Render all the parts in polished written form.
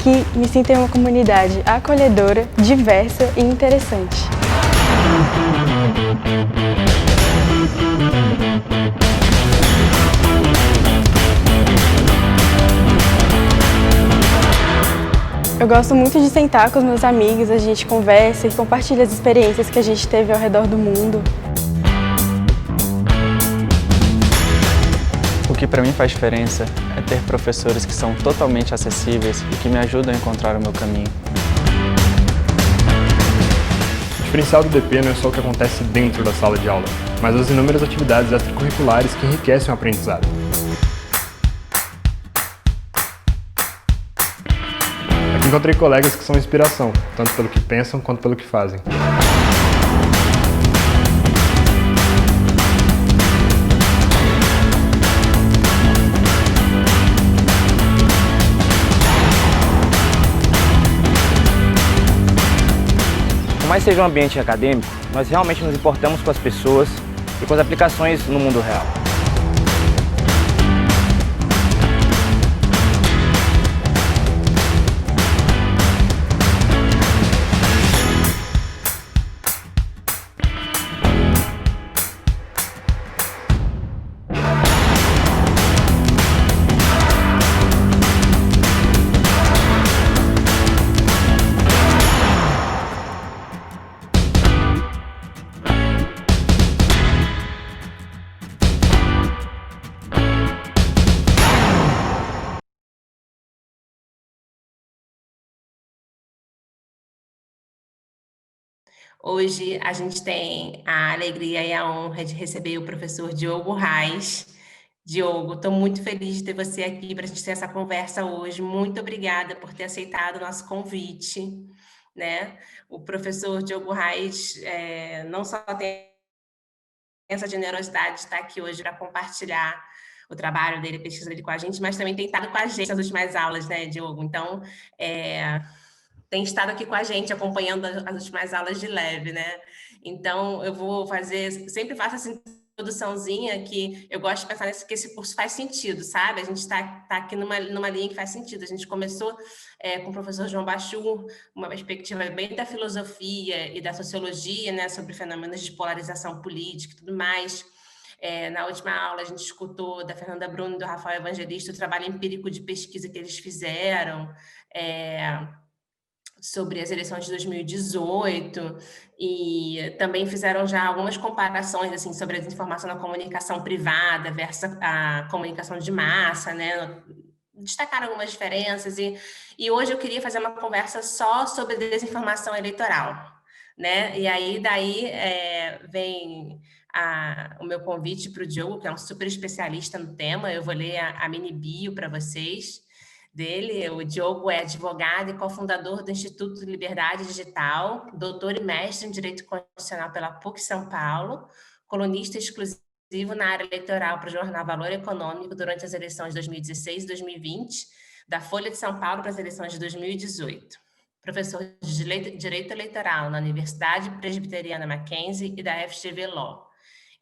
Aqui me sinto em uma comunidade acolhedora, diversa e interessante. Eu gosto muito de sentar com os meus amigos, a gente conversa e compartilha as experiências que a gente teve ao redor do mundo. O que para mim faz diferença é ter professores que são totalmente acessíveis e que me ajudam a encontrar o meu caminho. O diferencial do DP não é só o que acontece dentro da sala de aula, mas as inúmeras atividades extracurriculares que enriquecem o aprendizado. Aqui encontrei colegas que são inspiração, tanto pelo que pensam quanto pelo que fazem. Por mais seja um ambiente acadêmico, nós realmente nos importamos com as pessoas e com as aplicações no mundo real. Hoje a gente tem a alegria e a honra de receber o professor Diogo Reis. Diogo, estou muito feliz de ter você aqui para a gente ter essa conversa hoje. Muito obrigada por ter aceitado o nosso convite, né? O professor Diogo Reis não só tem essa generosidade de estar aqui hoje para compartilhar o trabalho dele, a pesquisa dele com a gente, mas também tem estado com a gente nas últimas aulas, né, Diogo? Então, tem estado aqui com a gente, acompanhando as últimas aulas de leve, né? Então, eu vou fazer, sempre faço essa introduçãozinha que eu gosto de pensar que esse curso faz sentido, sabe? A gente está aqui numa linha que faz sentido. A gente começou com o professor João Bachur, uma perspectiva bem da filosofia e da sociologia, né, sobre fenômenos de polarização política e tudo mais. Na última aula, a gente escutou da Fernanda Bruno e do Rafael Evangelista o trabalho empírico de pesquisa que eles fizeram, sobre as eleições de 2018, e também fizeram já algumas comparações assim, sobre a desinformação na comunicação privada versus a comunicação de massa, né? Destacaram algumas diferenças, e hoje eu queria fazer uma conversa só sobre desinformação eleitoral, né? E aí daí vem o meu convite para o Diogo, que é um super especialista no tema. Eu vou ler a mini bio para vocês dele. O Diogo é advogado e cofundador do Instituto de Liberdade Digital, doutor e mestre em Direito Constitucional pela PUC São Paulo, colunista exclusivo na área eleitoral para o jornal Valor Econômico durante as eleições de 2016 e 2020, da Folha de São Paulo para as eleições de 2018. Professor de Direito Eleitoral na Universidade Presbiteriana Mackenzie e da FGV Law.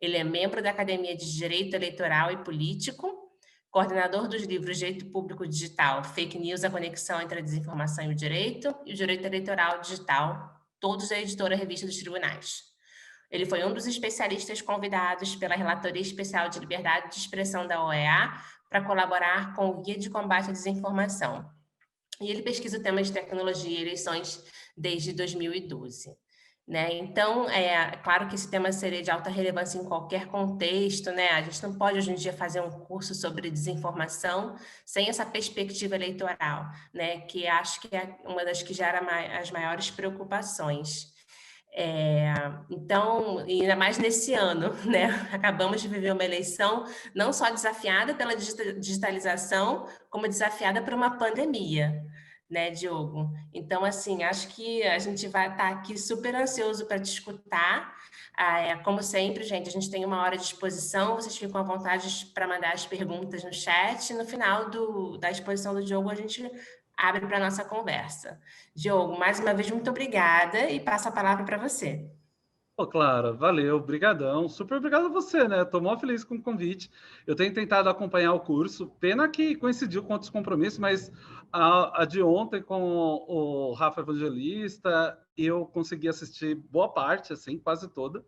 Ele é membro da Academia de Direito Eleitoral e Político, coordenador dos livros Direito Público Digital, Fake News, a conexão entre a desinformação e o Direito Eleitoral Digital, todos da editora Revista dos Tribunais. Ele foi um dos especialistas convidados pela Relatoria Especial de Liberdade de Expressão da OEA para colaborar com o Guia de Combate à Desinformação. E ele pesquisa o tema de tecnologia e eleições desde 2012. Né? Então, claro que esse tema seria de alta relevância em qualquer contexto, né? A gente não pode hoje em dia fazer um curso sobre desinformação sem essa perspectiva eleitoral, né? Que acho que é uma das que gera as maiores preocupações. Então, e ainda mais nesse ano, né? Acabamos de viver uma eleição não só desafiada pela digitalização, como desafiada por uma pandemia, né, Diogo? Então, assim, acho que a gente vai estar aqui super ansioso para te escutar. Como sempre, gente, a gente tem 1 hora de exposição, vocês ficam à vontade para mandar as perguntas no chat. No final da exposição do Diogo, a gente abre para a nossa conversa. Diogo, mais uma vez, muito obrigada e passo a palavra para você. Ô, Clara, valeu, brigadão. Super obrigado a você, né? Tô mó feliz com o convite. Eu tenho tentado acompanhar o curso. Pena que coincidiu com outros compromissos, mas a de ontem com o Rafa Evangelista, eu consegui assistir boa parte, assim, quase toda.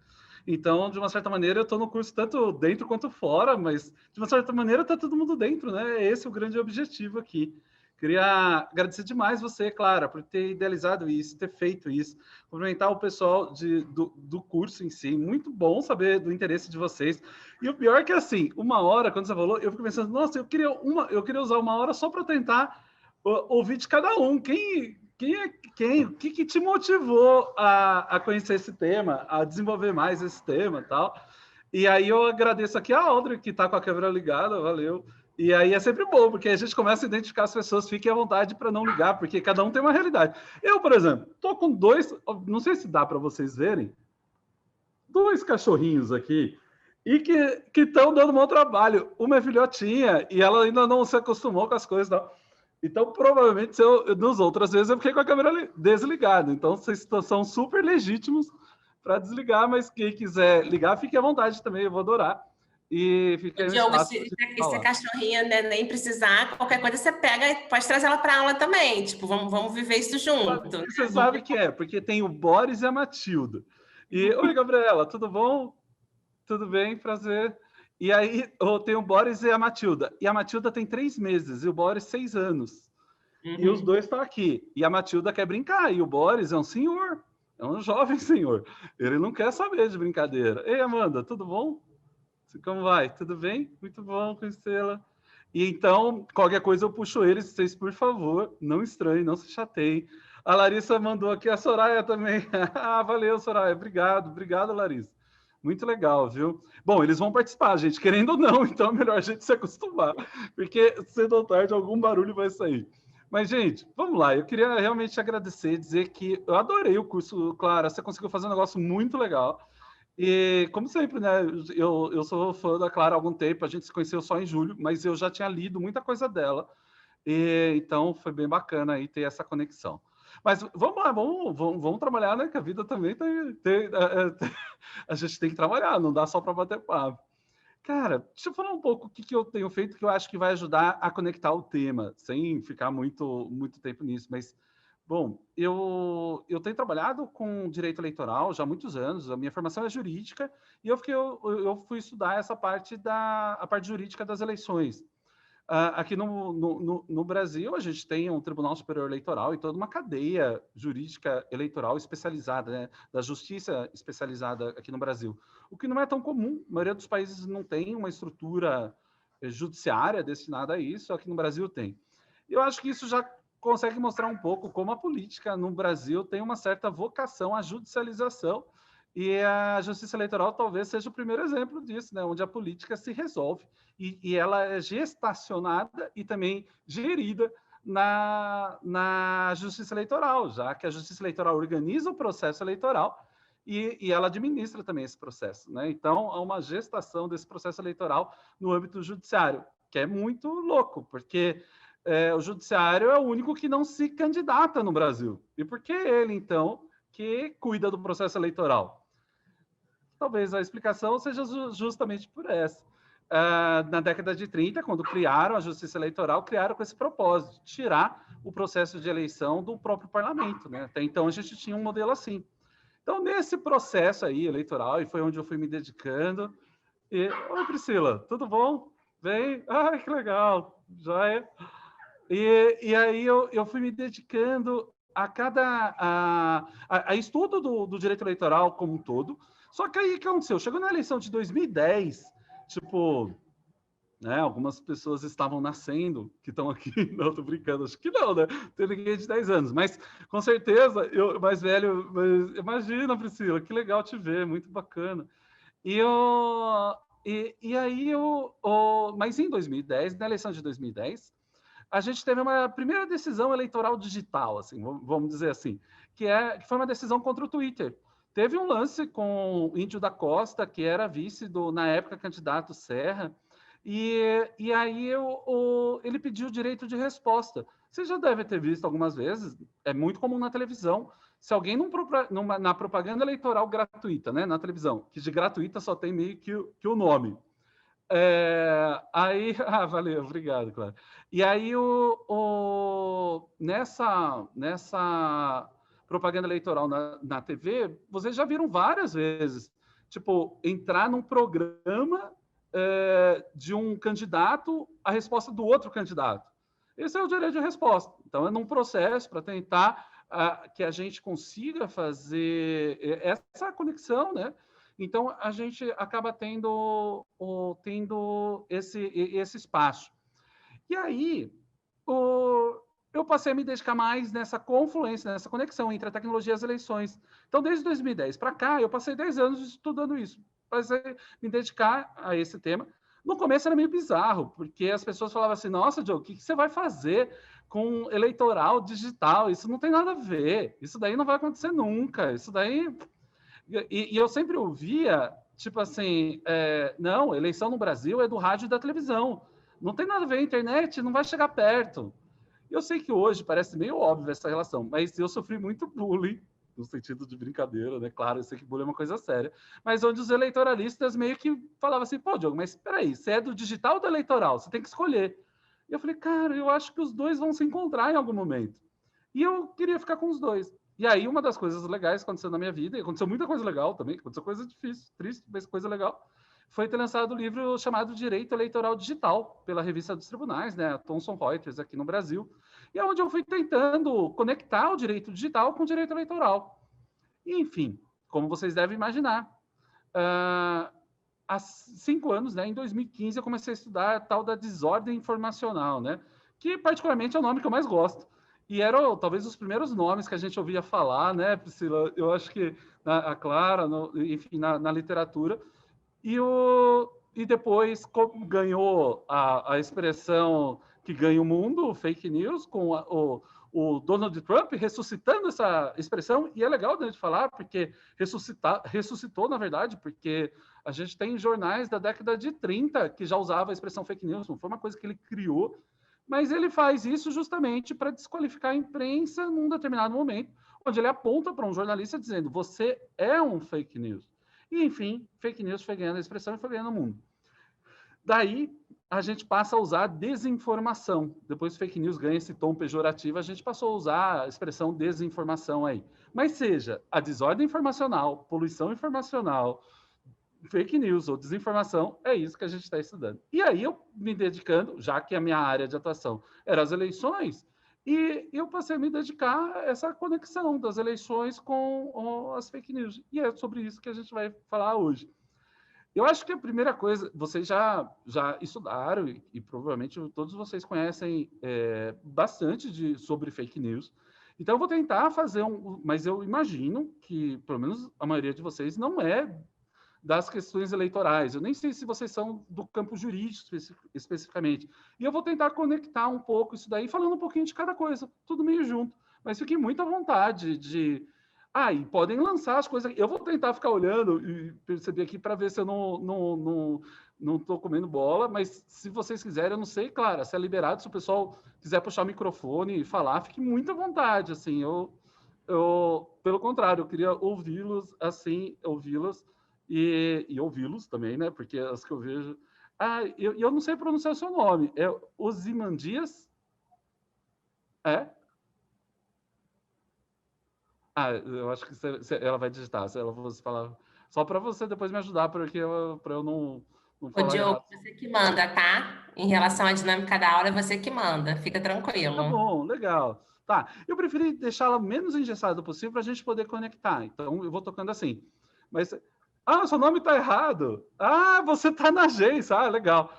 Então, de uma certa maneira, eu estou no curso tanto dentro quanto fora, mas de uma certa maneira está todo mundo dentro, né? Esse é o grande objetivo aqui. Queria agradecer demais você, Clara, por ter idealizado isso, ter feito isso, cumprimentar o pessoal do curso em si. Muito bom saber do interesse de vocês. E o pior é que, assim, uma hora, quando você falou, eu fico pensando, nossa, eu queria usar uma hora só para tentar ouvir de cada um. O que te motivou a conhecer esse tema, a desenvolver mais esse tema e tal? E aí eu agradeço aqui a Audrey, que está com a câmera ligada, valeu. E aí é sempre bom, porque a gente começa a identificar as pessoas, fiquem à vontade para não ligar, porque cada um tem uma realidade. Eu, por exemplo, estou com dois, não sei se dá para vocês verem, dois cachorrinhos aqui, e que estão dando um bom trabalho. Uma é filhotinha, e ela ainda não se acostumou com as coisas, não. Então, provavelmente, nas outras vezes, eu fiquei com a câmera desligada. Então, vocês são super legítimos para desligar, mas quem quiser ligar, fique à vontade também, eu vou adorar. E fica Diogo, se cachorrinha, né, nem precisar, qualquer coisa você pega e pode trazer ela para aula também. Tipo, vamos viver isso junto. Você sabe que é, porque tem o Boris e a Matilda. E, oi, Gabriela, tudo bom? Tudo bem, prazer. E aí, eu tenho o Boris e a Matilda. E a Matilda tem 3 meses, e o Boris 6 anos. E os dois estão aqui. E a Matilda quer brincar, e o Boris é um senhor, é um jovem senhor. Ele não quer saber de brincadeira. Ei, Amanda, tudo bom? Como vai? Tudo bem? Muito bom conhecê-la. E então, qualquer coisa eu puxo eles, vocês, por favor, não estranhem, não se chateiem. A Larissa mandou aqui, a Soraya também. Ah, valeu, Soraya, obrigado, Larissa. Muito legal, viu? Bom, eles vão participar, gente, querendo ou não, então é melhor a gente se acostumar, porque cedo ou tarde algum barulho vai sair. Mas, gente, vamos lá, eu queria realmente agradecer, dizer que eu adorei o curso, Clara, você conseguiu fazer um negócio muito legal. E, como sempre, né, eu sou fã da Clara há algum tempo, a gente se conheceu só em julho, mas eu já tinha lido muita coisa dela, e, então foi bem bacana aí ter essa conexão. Mas vamos lá, vamos trabalhar, né, que a vida também a gente tem que trabalhar, não dá só para bater papo. Cara, deixa eu falar um pouco o que eu tenho feito que eu acho que vai ajudar a conectar o tema, sem ficar muito tempo nisso, mas... Bom, eu tenho trabalhado com direito eleitoral já há muitos anos, a minha formação é jurídica, e eu fui estudar essa parte a parte jurídica das eleições. Aqui no Brasil, a gente tem um Tribunal Superior Eleitoral e toda uma cadeia jurídica eleitoral especializada, né, da justiça especializada aqui no Brasil, o que não é tão comum, a maioria dos países não tem uma estrutura judiciária destinada a isso, aqui no Brasil tem. Eu acho que isso já consegue mostrar um pouco como a política no Brasil tem uma certa vocação à judicialização, e a justiça eleitoral talvez seja o primeiro exemplo disso, né, onde a política se resolve e ela é gestacionada e também gerida na justiça eleitoral, já que a justiça eleitoral organiza o processo eleitoral e ela administra também esse processo, né? Então, há uma gestação desse processo eleitoral no âmbito judiciário, que é muito louco, porque... o judiciário é o único que não se candidata no Brasil. E por que ele, então, que cuida do processo eleitoral? Talvez a explicação seja justamente por essa. Na década de 30, quando criaram a justiça eleitoral, criaram com esse propósito, tirar o processo de eleição do próprio parlamento, né? Até então, a gente tinha um modelo assim. Então, nesse processo aí eleitoral, e foi onde eu fui me dedicando... Oi, Priscila, tudo bom? Bem? Ai, que legal! Já é... E aí eu fui me dedicando a estudo do direito eleitoral como um todo. Só que aí o que aconteceu? Chegou na eleição de 2010, tipo, né, algumas pessoas estavam nascendo, que estão aqui, não, tô brincando, acho que não, né? Tem ninguém de 10 anos, mas com certeza, eu mais velho, mas, imagina, Priscila, que legal te ver, muito bacana. Mas em 2010, na eleição de 2010, a gente teve uma primeira decisão eleitoral digital, assim, vamos dizer assim, que foi uma decisão contra o Twitter. Teve um lance com o Índio da Costa, que era vice na época, candidato Serra, e aí ele pediu direito de resposta. Você já deve ter visto algumas vezes, é muito comum na televisão, se alguém na propaganda eleitoral gratuita, né, na televisão, que de gratuita só tem meio que o nome, Valeu, obrigado, claro. E aí, nessa propaganda eleitoral na TV, vocês já viram várias vezes, tipo, entrar num programa de um candidato, a resposta do outro candidato. Esse é o direito de resposta. Então, é num processo para tentar que a gente consiga fazer essa conexão, né? Então, a gente acaba tendo esse espaço. E aí, eu passei a me dedicar mais nessa confluência, nessa conexão entre a tecnologia e as eleições. Então, desde 2010 para cá, eu passei 10 anos estudando isso. Passei a me dedicar a esse tema. No começo era meio bizarro, porque as pessoas falavam assim, nossa, Diogo, o que você vai fazer com eleitoral digital? Isso não tem nada a ver. Isso daí não vai acontecer nunca. Isso daí... E eu sempre ouvia, tipo assim, não, eleição no Brasil é do rádio e da televisão. Não tem nada a ver, a internet não vai chegar perto. Eu sei que hoje parece meio óbvio essa relação, mas eu sofri muito bullying, no sentido de brincadeira, né? Claro, eu sei que bullying é uma coisa séria, mas onde os eleitoralistas meio que falavam assim, pô, Diogo, mas peraí, você é do digital ou do eleitoral? Você tem que escolher. E eu falei, cara, eu acho que os dois vão se encontrar em algum momento. E eu queria ficar com os dois. E aí, uma das coisas legais que aconteceu na minha vida, e aconteceu muita coisa legal também, aconteceu coisa difícil, triste, mas coisa legal, foi ter lançado o livro chamado Direito Eleitoral Digital, pela Revista dos Tribunais, né, a Thomson Reuters, aqui no Brasil, e é onde eu fui tentando conectar o direito digital com o direito eleitoral. E, enfim, como vocês devem imaginar, há 5 anos, né, em 2015, eu comecei a estudar a tal da desordem informacional, né, que particularmente é o nome que eu mais gosto. E eram talvez os primeiros nomes que a gente ouvia falar, né, Priscila? Eu acho que a Clara, enfim, na literatura. E depois ganhou a expressão que ganha o mundo, fake news, com o Donald Trump ressuscitando essa expressão. E é legal de falar, porque ressuscitou, na verdade, porque a gente tem jornais da década de 30 que já usavam a expressão fake news, não foi uma coisa que ele criou. Mas ele faz isso justamente para desqualificar a imprensa num determinado momento, onde ele aponta para um jornalista dizendo você é um fake news. E, enfim, fake news foi ganhando a expressão e foi ganhando o mundo. Daí, a gente passa a usar desinformação. Depois fake news ganha esse tom pejorativo, a gente passou a usar a expressão desinformação aí. Mas seja a desordem informacional, poluição informacional, fake news ou desinformação, é isso que a gente está estudando. E aí eu me dedicando, já que a minha área de atuação era as eleições, e eu passei a me dedicar a essa conexão das eleições com as fake news. E é sobre isso que a gente vai falar hoje. Eu acho que a primeira coisa, vocês já estudaram, e provavelmente todos vocês conhecem bastante sobre fake news. Então eu vou tentar fazer mas eu imagino que, pelo menos a maioria de vocês, não é das questões eleitorais. Eu nem sei se vocês são do campo jurídico especificamente. E eu vou tentar conectar um pouco isso daí, falando um pouquinho de cada coisa, tudo meio junto. Mas fiquem muito à vontade de... e podem lançar as coisas. Eu vou tentar ficar olhando e perceber aqui para ver se eu não estou comendo bola, mas se vocês quiserem, eu não sei, claro, se é liberado, se o pessoal quiser puxar o microfone e falar, fique muito à vontade. Assim, pelo contrário, eu queria ouvi-los assim, ouvi-las, e ouvi-los também, né? Porque as que eu vejo... eu não sei pronunciar o seu nome. É Ozymandias? É? Eu acho que ela vai digitar. Se ela fosse falar... Só para você depois me ajudar, porque para eu não falar Diogo, errado. você que manda, tá? Em relação à dinâmica da aula, é você que manda. Fica tranquilo. Tá bom, legal. Tá, eu preferi deixá-la menos engessada possível para a gente poder conectar. Então, eu vou tocando assim. Mas... seu nome está errado. Você está na agência. Legal.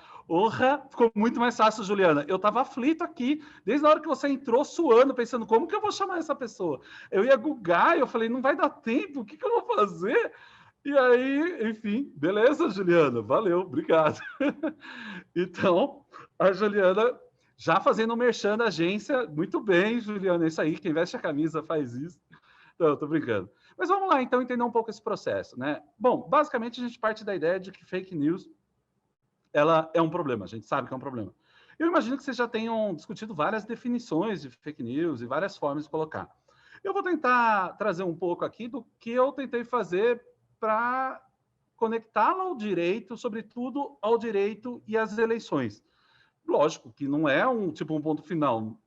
Ficou muito mais fácil, Juliana. Eu estava aflito aqui, desde a hora que você entrou, suando, pensando, como que eu vou chamar essa pessoa? Eu ia googar, eu falei, não vai dar tempo, o que eu vou fazer? E aí, enfim, beleza, Juliana, valeu, obrigado. Então, a Juliana, já fazendo o merchan da agência, muito bem, Juliana, é isso aí, quem veste a camisa faz isso. Não, tô brincando. Mas vamos lá, então, entender um pouco esse processo, né? Bom, basicamente, a gente parte da ideia de que fake news, ela é um problema, a gente sabe que é um problema. Eu imagino que vocês já tenham discutido várias definições de fake news e várias formas de colocar. Eu vou tentar trazer um pouco aqui do que eu tentei fazer para conectá-la ao direito, sobretudo ao direito e às eleições. Lógico que não é um ponto final.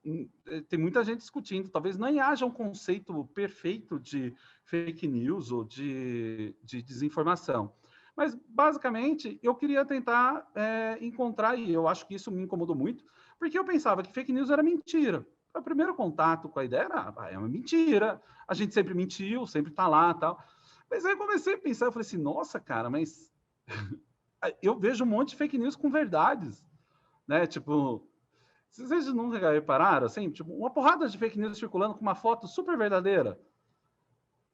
Tem muita gente discutindo, talvez nem haja um conceito perfeito de fake news ou de desinformação. Mas, basicamente, eu queria tentar encontrar, e eu acho que isso me incomodou muito, porque eu pensava que fake news era mentira. O primeiro contato com a ideia era, é uma mentira, a gente sempre mentiu, sempre está lá e tal. Mas aí eu comecei a pensar, eu falei assim, nossa, cara, mas eu vejo um monte de fake news com verdades. Né? Tipo, vocês nunca repararam, assim, tipo, uma porrada de fake news circulando com uma foto super verdadeira,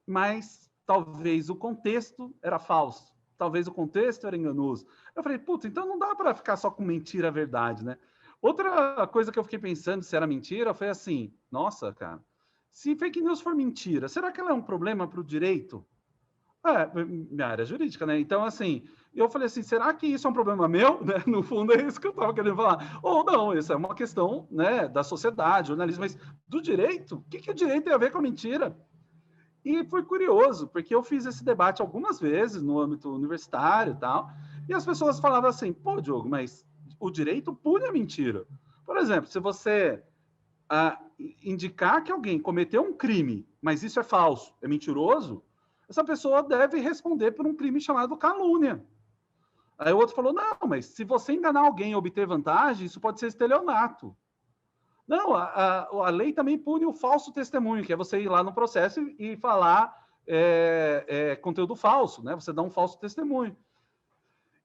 mas talvez o contexto era falso, talvez o contexto era enganoso. Eu falei, putz, então não dá para ficar só com mentira verdade, né? Outra coisa que eu fiquei pensando se era mentira foi assim, nossa, cara, se fake news for mentira, será que ela é um problema para o direito? Minha área jurídica, né? Então, assim, eu falei assim, será que isso é um problema meu? Né? No fundo, é isso que eu estava querendo falar. Ou não, isso é uma questão, né, da sociedade, jornalismo, mas do direito? O que o direito tem a ver com a mentira? E foi curioso, porque eu fiz esse debate algumas vezes no âmbito universitário e tal, e as pessoas falavam assim, pô, Diogo, mas o direito pune a mentira. Por exemplo, se você indicar que alguém cometeu um crime, mas isso é falso, é mentiroso, essa pessoa deve responder por um crime chamado calúnia. Aí o outro falou, não, mas se você enganar alguém e obter vantagem, isso pode ser estelionato. Não, a lei também pune o falso testemunho, que é você ir lá no processo e falar conteúdo falso, né? Você dá um falso testemunho.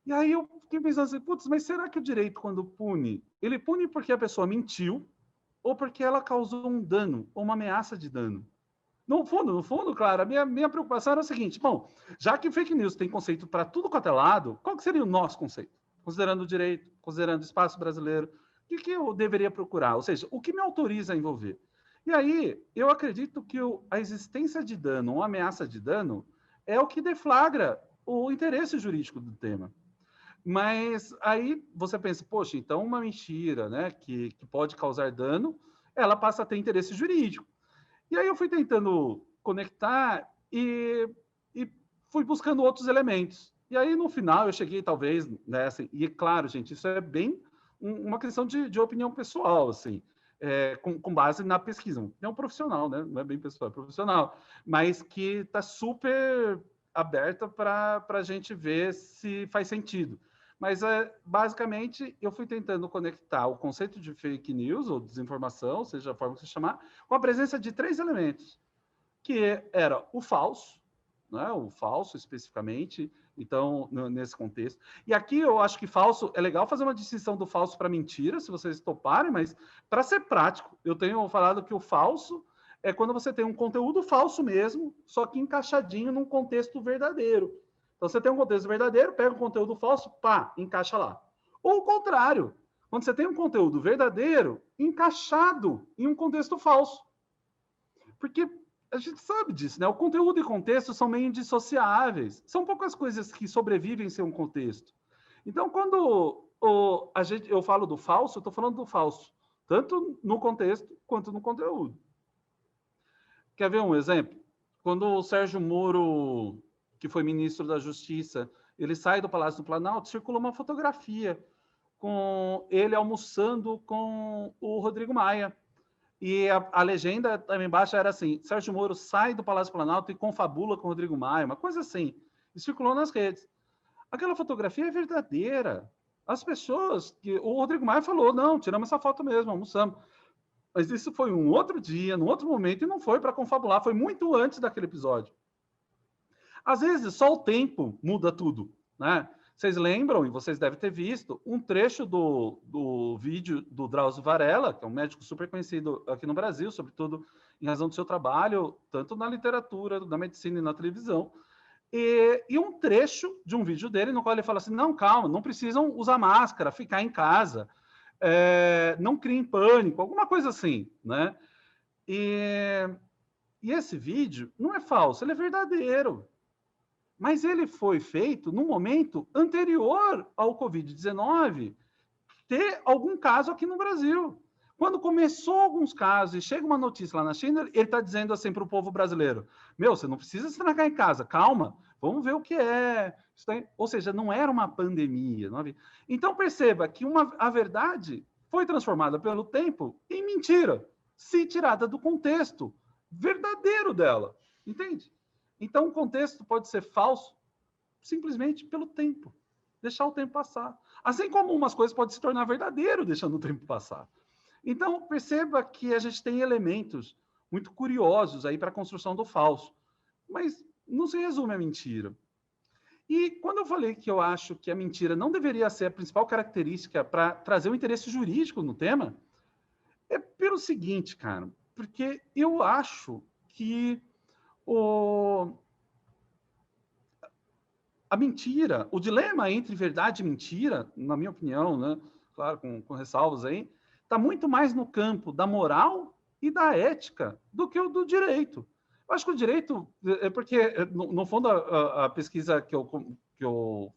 E aí eu fiquei pensando assim, putz, mas será que o direito, quando pune, ele pune porque a pessoa mentiu ou porque ela causou um dano ou uma ameaça de dano? No fundo, claro, a minha preocupação era o seguinte, bom, já que fake news tem conceito para tudo quanto é lado, qual que seria o nosso conceito? Considerando o direito, considerando o espaço brasileiro, o que eu deveria procurar? Ou seja, o que me autoriza a envolver? E aí, eu acredito que a existência de dano, uma ameaça de dano, é o que deflagra o interesse jurídico do tema. Mas aí você pensa, poxa, então uma mentira, né, que pode causar dano, ela passa a ter interesse jurídico. E aí eu fui tentando conectar e fui buscando outros elementos. E aí, no final, eu cheguei, talvez, né, assim, e claro, gente, isso é bem uma questão de opinião pessoal, assim, com base na pesquisa. É um profissional, né? Não é bem pessoal, é profissional, mas que está super aberta para a gente ver se faz sentido. Mas, basicamente, eu fui tentando conectar o conceito de fake news, ou desinformação, seja a forma que você chamar, com a presença de 3 elementos, que era o falso, né? O falso especificamente, então, nesse contexto. E aqui eu acho que falso, é legal fazer uma distinção do falso para mentira, se vocês toparem, mas para ser prático, eu tenho falado que o falso é quando você tem um conteúdo falso mesmo, só que encaixadinho num contexto verdadeiro. Então, você tem um contexto verdadeiro, pega um conteúdo falso, pá, encaixa lá. Ou o contrário, quando você tem um conteúdo verdadeiro encaixado em um contexto falso. Porque a gente sabe disso, né? O conteúdo e contexto são meio indissociáveis. São poucas coisas que sobrevivem sem um contexto. Então, quando eu falo do falso, eu estou falando do falso, tanto no contexto quanto no conteúdo. Quer ver um exemplo? Quando o Sérgio Moro, que foi ministro da Justiça, ele sai do Palácio do Planalto, circula uma fotografia com ele almoçando com o Rodrigo Maia. E a legenda também embaixo era assim, Sérgio Moro sai do Palácio do Planalto e confabula com o Rodrigo Maia, uma coisa assim. E circulou nas redes. Aquela fotografia é verdadeira. As pessoas... O Rodrigo Maia falou, não, tiramos essa foto mesmo, almoçamos. Mas isso foi um outro dia, num outro momento, e não foi para confabular, foi muito antes daquele episódio. Às vezes, só o tempo muda tudo, né? Vocês lembram, e vocês devem ter visto, um trecho do vídeo do Drauzio Varela, que é um médico super conhecido aqui no Brasil, sobretudo em razão do seu trabalho, tanto na literatura, na medicina e na televisão, e um trecho de um vídeo dele no qual ele fala assim, não, calma, não precisam usar máscara, ficar em casa, não criem pânico, alguma coisa assim, né? E esse vídeo não é falso, ele é verdadeiro. Mas ele foi feito num momento anterior ao Covid-19 ter algum caso aqui no Brasil. Quando começou alguns casos e chega uma notícia lá na China, ele está dizendo assim para o povo brasileiro, meu, você não precisa se trancar em casa, calma, vamos ver o que é. Ou seja, não era uma pandemia. Não havia... Então, perceba que a verdade foi transformada pelo tempo em mentira, se tirada do contexto verdadeiro dela, entende? Então, o contexto pode ser falso simplesmente pelo tempo, deixar o tempo passar. Assim como umas coisas podem se tornar verdadeiro deixando o tempo passar. Então, perceba que a gente tem elementos muito curiosos aí para a construção do falso, mas não se resume à mentira. E quando eu falei que eu acho que a mentira não deveria ser a principal característica para trazer o interesse jurídico no tema, é pelo seguinte, cara, porque eu acho que a mentira, o dilema entre verdade e mentira, na minha opinião, né, claro, com ressalvas aí, está muito mais no campo da moral e da ética do que o do direito. Eu acho que o direito, porque, no fundo, a pesquisa que eu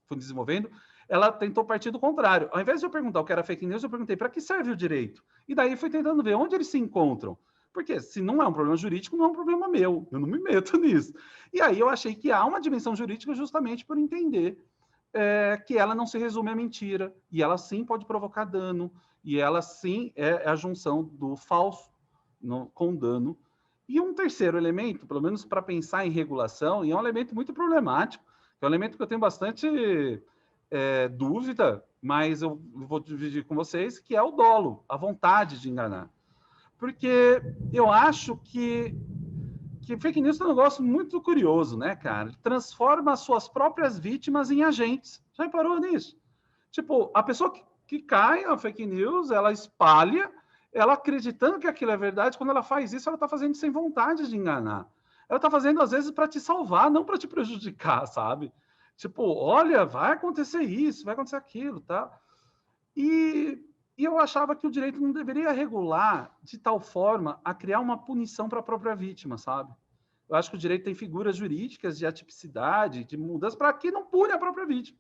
fui desenvolvendo, ela tentou partir do contrário. Ao invés de eu perguntar o que era fake news, eu perguntei para que serve o direito? E daí fui tentando ver onde eles se encontram. Porque se não é um problema jurídico, não é um problema meu. Eu não me meto nisso. E aí eu achei que há uma dimensão jurídica justamente por entender que ela não se resume à mentira. E ela sim pode provocar dano. E ela sim é a junção do falso com dano. E um terceiro elemento, pelo menos para pensar em regulação, e é um elemento muito problemático, é um elemento que eu tenho bastante dúvida, mas eu vou dividir com vocês, que é o dolo, a vontade de enganar. Porque eu acho que fake news é um negócio muito curioso, né, cara? Ele transforma as suas próprias vítimas em agentes. Já reparou nisso? Tipo, a pessoa que cai na fake news, ela espalha, ela acreditando que aquilo é verdade, quando ela faz isso, ela está fazendo sem vontade de enganar. Ela está fazendo, às vezes, para te salvar, não para te prejudicar, sabe? Tipo, olha, vai acontecer isso, vai acontecer aquilo, tá? E eu achava que o direito não deveria regular de tal forma a criar uma punição para a própria vítima, sabe? Eu acho que o direito tem figuras jurídicas de atipicidade, de mudança, para que não pune a própria vítima.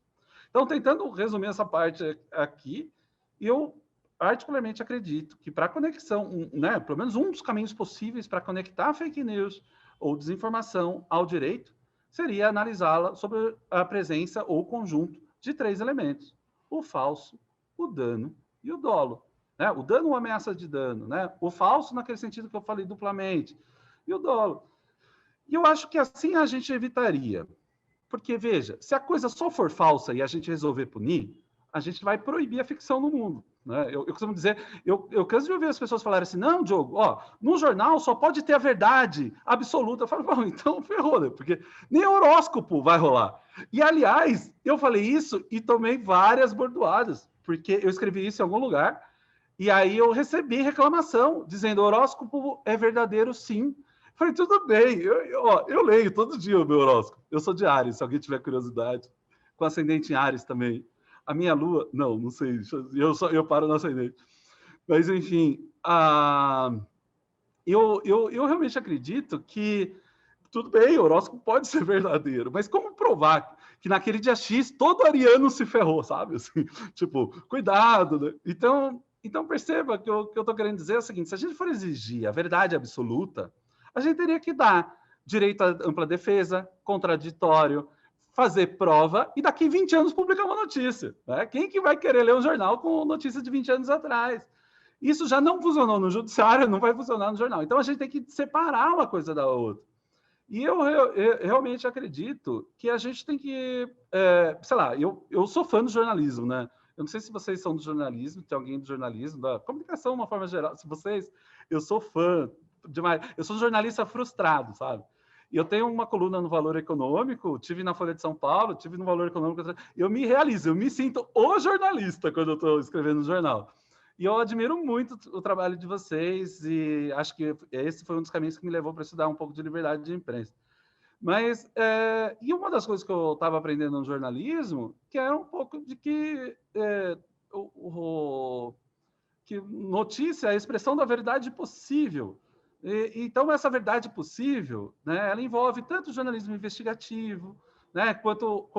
Então, tentando resumir essa parte aqui, eu particularmente acredito que para a conexão, né, pelo menos um dos caminhos possíveis para conectar fake news ou desinformação ao direito seria analisá-la sobre a presença ou conjunto de 3 elementos: o falso, o dano e o dolo. Né? O dano ou ameaça de dano, né? O falso naquele sentido que eu falei duplamente, e o dolo. E eu acho que assim a gente evitaria. Porque, veja, se a coisa só for falsa e a gente resolver punir, a gente vai proibir a ficção no mundo. Né? Eu costumo dizer, eu canso de ouvir as pessoas falarem assim, não, Diogo, no jornal só pode ter a verdade absoluta. Eu falo, bom, então ferrou, né? Porque nem horóscopo vai rolar. E, aliás, eu falei isso e tomei várias bordoadas, porque eu escrevi isso em algum lugar, e aí eu recebi reclamação, dizendo, horóscopo é verdadeiro, sim. Falei, tudo bem, eu leio todo dia o meu horóscopo. Eu sou de Áries, se alguém tiver curiosidade, com ascendente em Áries também. A minha lua, não sei, eu paro no ascendente. Mas, enfim, eu realmente acredito que, tudo bem, o horóscopo pode ser verdadeiro, mas como provar que naquele dia X todo ariano se ferrou, sabe? Assim, tipo, cuidado, né? Então perceba que o que eu estou querendo dizer é o seguinte, se a gente for exigir a verdade absoluta, a gente teria que dar direito à ampla defesa, contraditório, fazer prova e daqui 20 anos publicar uma notícia. Né? Quem que vai querer ler um jornal com notícia de 20 anos atrás? Isso já não funcionou no judiciário, não vai funcionar no jornal. Então, a gente tem que separar uma coisa da outra. E eu realmente acredito que a gente tem que... sei lá, eu sou fã do jornalismo, né? Eu não sei se vocês são do jornalismo, tem alguém do jornalismo, da comunicação de uma forma geral. Se vocês... Eu sou fã demais. Eu sou um jornalista frustrado, sabe? E eu tenho uma coluna no Valor Econômico, tive na Folha de São Paulo, tive no Valor Econômico. Eu me realizo, eu me sinto o jornalista quando eu estou escrevendo no jornal. E eu admiro muito o trabalho de vocês e acho que esse foi um dos caminhos que me levou para estudar um pouco de liberdade de imprensa. Mas, e uma das coisas que eu estava aprendendo no jornalismo, que era um pouco de que notícia é a expressão da verdade possível. Então, essa verdade possível, né, ela envolve tanto o jornalismo investigativo, né, quanto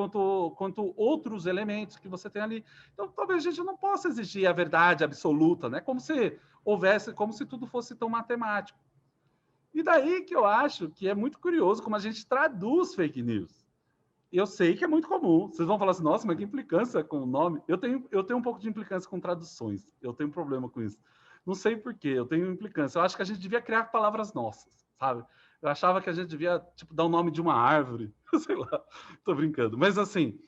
outros elementos que você tem ali. Então, talvez a gente não possa exigir a verdade absoluta, né, como se tudo fosse tão matemático. E daí que eu acho que é muito curioso como a gente traduz fake news. eu sei que é muito comum. Vocês vão falar assim, nossa, mas que implicância com o nome. Eu tenho um pouco de implicância com traduções. Eu tenho um problema com isso. Não sei por quê, eu tenho implicância. Eu acho que a gente devia criar palavras nossas, sabe? Eu achava que a gente devia, tipo, dar o nome de uma árvore. Sei lá, tô brincando. Mas, assim,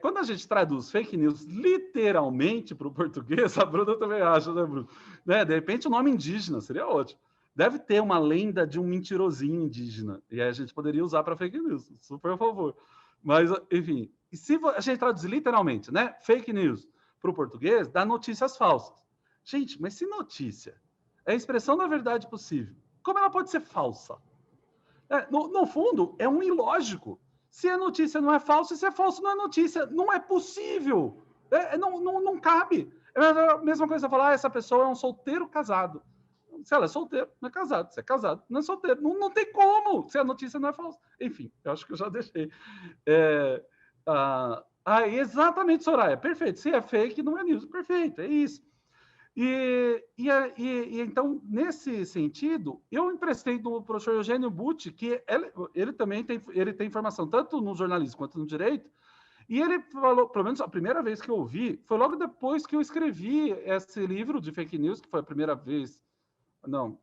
quando a gente traduz fake news literalmente para o português, a Bruna também acha, né, Bruno? Né? De repente, o nome indígena seria ótimo. Deve ter uma lenda de um mentirosinho indígena. E aí a gente poderia usar para fake news. Super a favor. Mas, enfim, e se a gente traduzir literalmente, né? Fake news para o português, dá notícias falsas. Gente, mas se notícia é a expressão da verdade possível, como ela pode ser falsa? No fundo, é um ilógico. Se é notícia não é falso, se é falso não é notícia. Não é possível. Não cabe. É a mesma coisa falar, essa pessoa é um solteiro casado. Se ela é solteira, não é casado. Se é casado, não é solteiro. Não tem como, se a notícia não é falsa. Enfim, eu acho que eu já deixei. Exatamente, Soraya. Perfeito. Se é fake, não é news. Perfeito, é isso. E então, nesse sentido, eu emprestei do professor Eugênio Butti, que ele também tem formação tanto no jornalismo quanto no direito, e ele falou, pelo menos a primeira vez que eu ouvi, foi logo depois que eu escrevi esse livro de fake news, que foi a primeira vez. Não,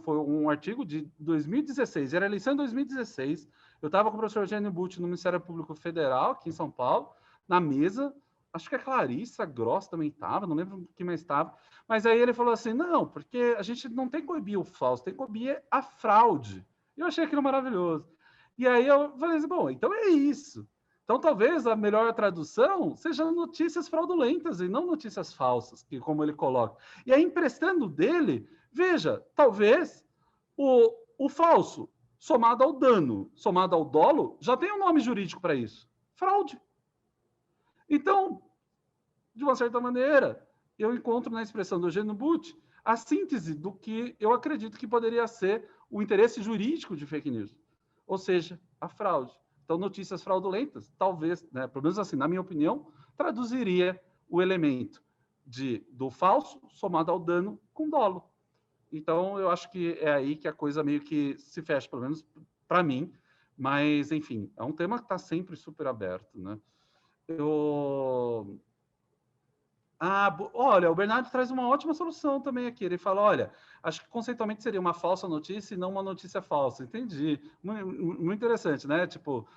foi um artigo de 2016, era eleição em 2016. Eu estava com o professor Eugênio Butti no Ministério Público Federal, aqui em São Paulo, na mesa. Acho que a Clarissa Gross também estava, não lembro quem mais estava. Mas aí ele falou assim, não, porque a gente não tem que coibir o falso, tem que coibir a fraude. E eu achei aquilo maravilhoso. E aí eu falei assim, bom, então é isso. Então talvez a melhor tradução seja notícias fraudulentas e não notícias falsas, que como ele coloca. E aí, emprestando dele, veja, talvez o falso, somado ao dano, somado ao dolo, já tem um nome jurídico para isso. Fraude. Então, de uma certa maneira, eu encontro na expressão do Eugênio Butti a síntese do que eu acredito que poderia ser o interesse jurídico de fake news, ou seja, a fraude. Então, notícias fraudulentas, talvez, né, pelo menos assim, na minha opinião, traduziria o elemento do falso somado ao dano com dolo. Então, eu acho que é aí que a coisa meio que se fecha, pelo menos para mim, mas, enfim, é um tema que está sempre super aberto, né? Olha, o Bernardo traz uma ótima solução também aqui. Ele fala, olha, acho que conceitualmente seria uma falsa notícia e não uma notícia falsa. Entendi. Muito interessante, né? Tipo,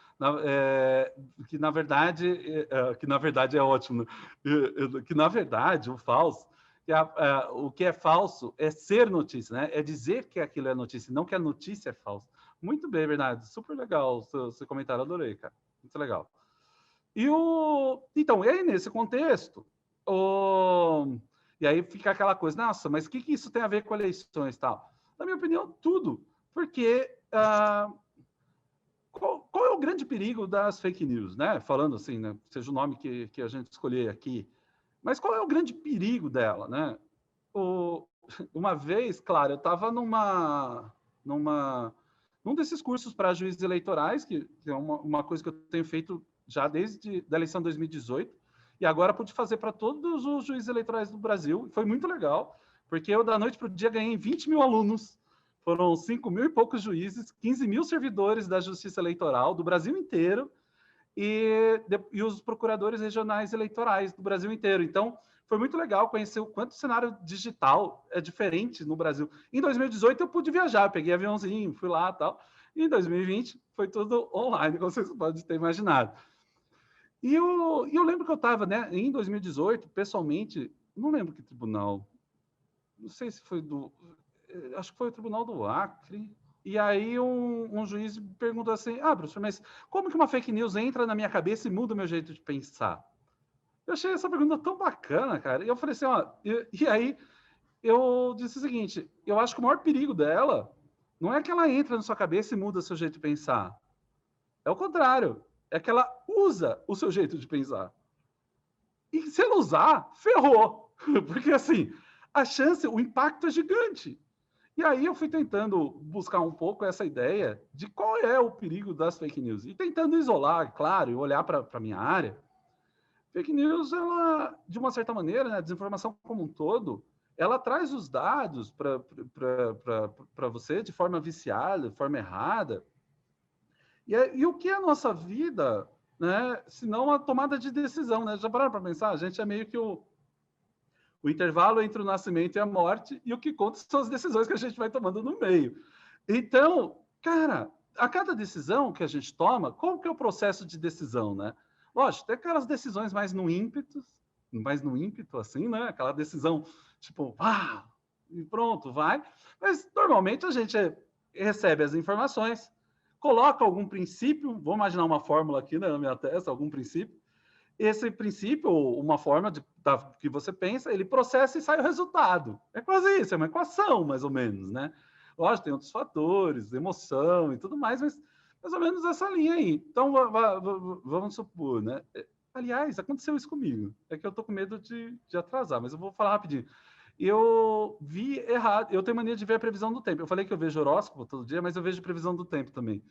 que na verdade é ótimo. Que na verdade o falso, o que é falso é ser notícia, né? É dizer que aquilo é notícia, não que a notícia é falsa. Muito bem, Bernardo. Super legal o seu comentário, adorei, cara. Muito legal. Então, e aí, nesse contexto, e aí fica aquela coisa, nossa, mas o que isso tem a ver com eleições e tal? Na minha opinião, tudo. Porque qual é o grande perigo das fake news, né? Falando assim, né? Seja o nome que a gente escolher aqui. Mas qual é o grande perigo dela, né? Uma vez, claro, eu estava num desses cursos para juízes eleitorais, que é uma coisa que eu tenho feito já desde a eleição de 2018, e agora pude fazer para todos os juízes eleitorais do Brasil. Foi muito legal, porque eu, da noite para o dia, ganhei 20 mil alunos. Foram 5 mil e poucos juízes, 15 mil servidores da Justiça Eleitoral do Brasil inteiro e os procuradores regionais eleitorais do Brasil inteiro. Então, foi muito legal conhecer o quanto o cenário digital é diferente no Brasil. Em 2018, eu pude viajar, peguei aviãozinho, fui lá e tal. E em 2020, foi tudo online, como vocês podem ter imaginado. E eu lembro que eu estava, né, em 2018, pessoalmente, não lembro que tribunal, não sei se foi acho que foi o Tribunal do Acre, e aí um juiz perguntou assim, professor, mas como que uma fake news entra na minha cabeça e muda o meu jeito de pensar? Eu achei essa pergunta tão bacana, cara, e eu falei assim, e aí eu disse o seguinte, eu acho que o maior perigo dela não é que ela entra na sua cabeça e muda o seu jeito de pensar, é o contrário. É que ela usa o seu jeito de pensar. E se ela usar, ferrou. Porque, assim, o impacto é gigante. E aí eu fui tentando buscar um pouco essa ideia de qual é o perigo das fake news. E tentando isolar, claro, e olhar para a minha área. Fake news, ela, de uma certa maneira, né, a desinformação como um todo, ela traz os dados para você de forma viciada, de forma errada. E o que é a nossa vida, né, se não a tomada de decisão, né? Já pararam para pensar? A gente é meio que o intervalo entre o nascimento e a morte, e o que conta são as decisões que a gente vai tomando no meio. Então, cara, a cada decisão que a gente toma, qual que é o processo de decisão, né? Lógico, tem aquelas decisões mais no ímpeto, assim, né? Aquela decisão, tipo, e pronto, vai. Mas, normalmente, a gente recebe as informações, coloca algum princípio, vou imaginar uma fórmula aqui, né, na minha testa, algum princípio. Esse princípio, uma forma que você pensa, ele processa e sai o resultado. É quase isso, é uma equação, mais ou menos, né? Lógico, tem outros fatores, emoção e tudo mais, mas mais ou menos essa linha aí. Então, vamos supor, né? Aliás, aconteceu isso comigo. É que eu tô com medo de atrasar, mas eu vou falar rapidinho. Eu vi errado, eu tenho mania de ver a previsão do tempo. Eu falei que eu vejo horóscopo todo dia, mas eu vejo previsão do tempo também.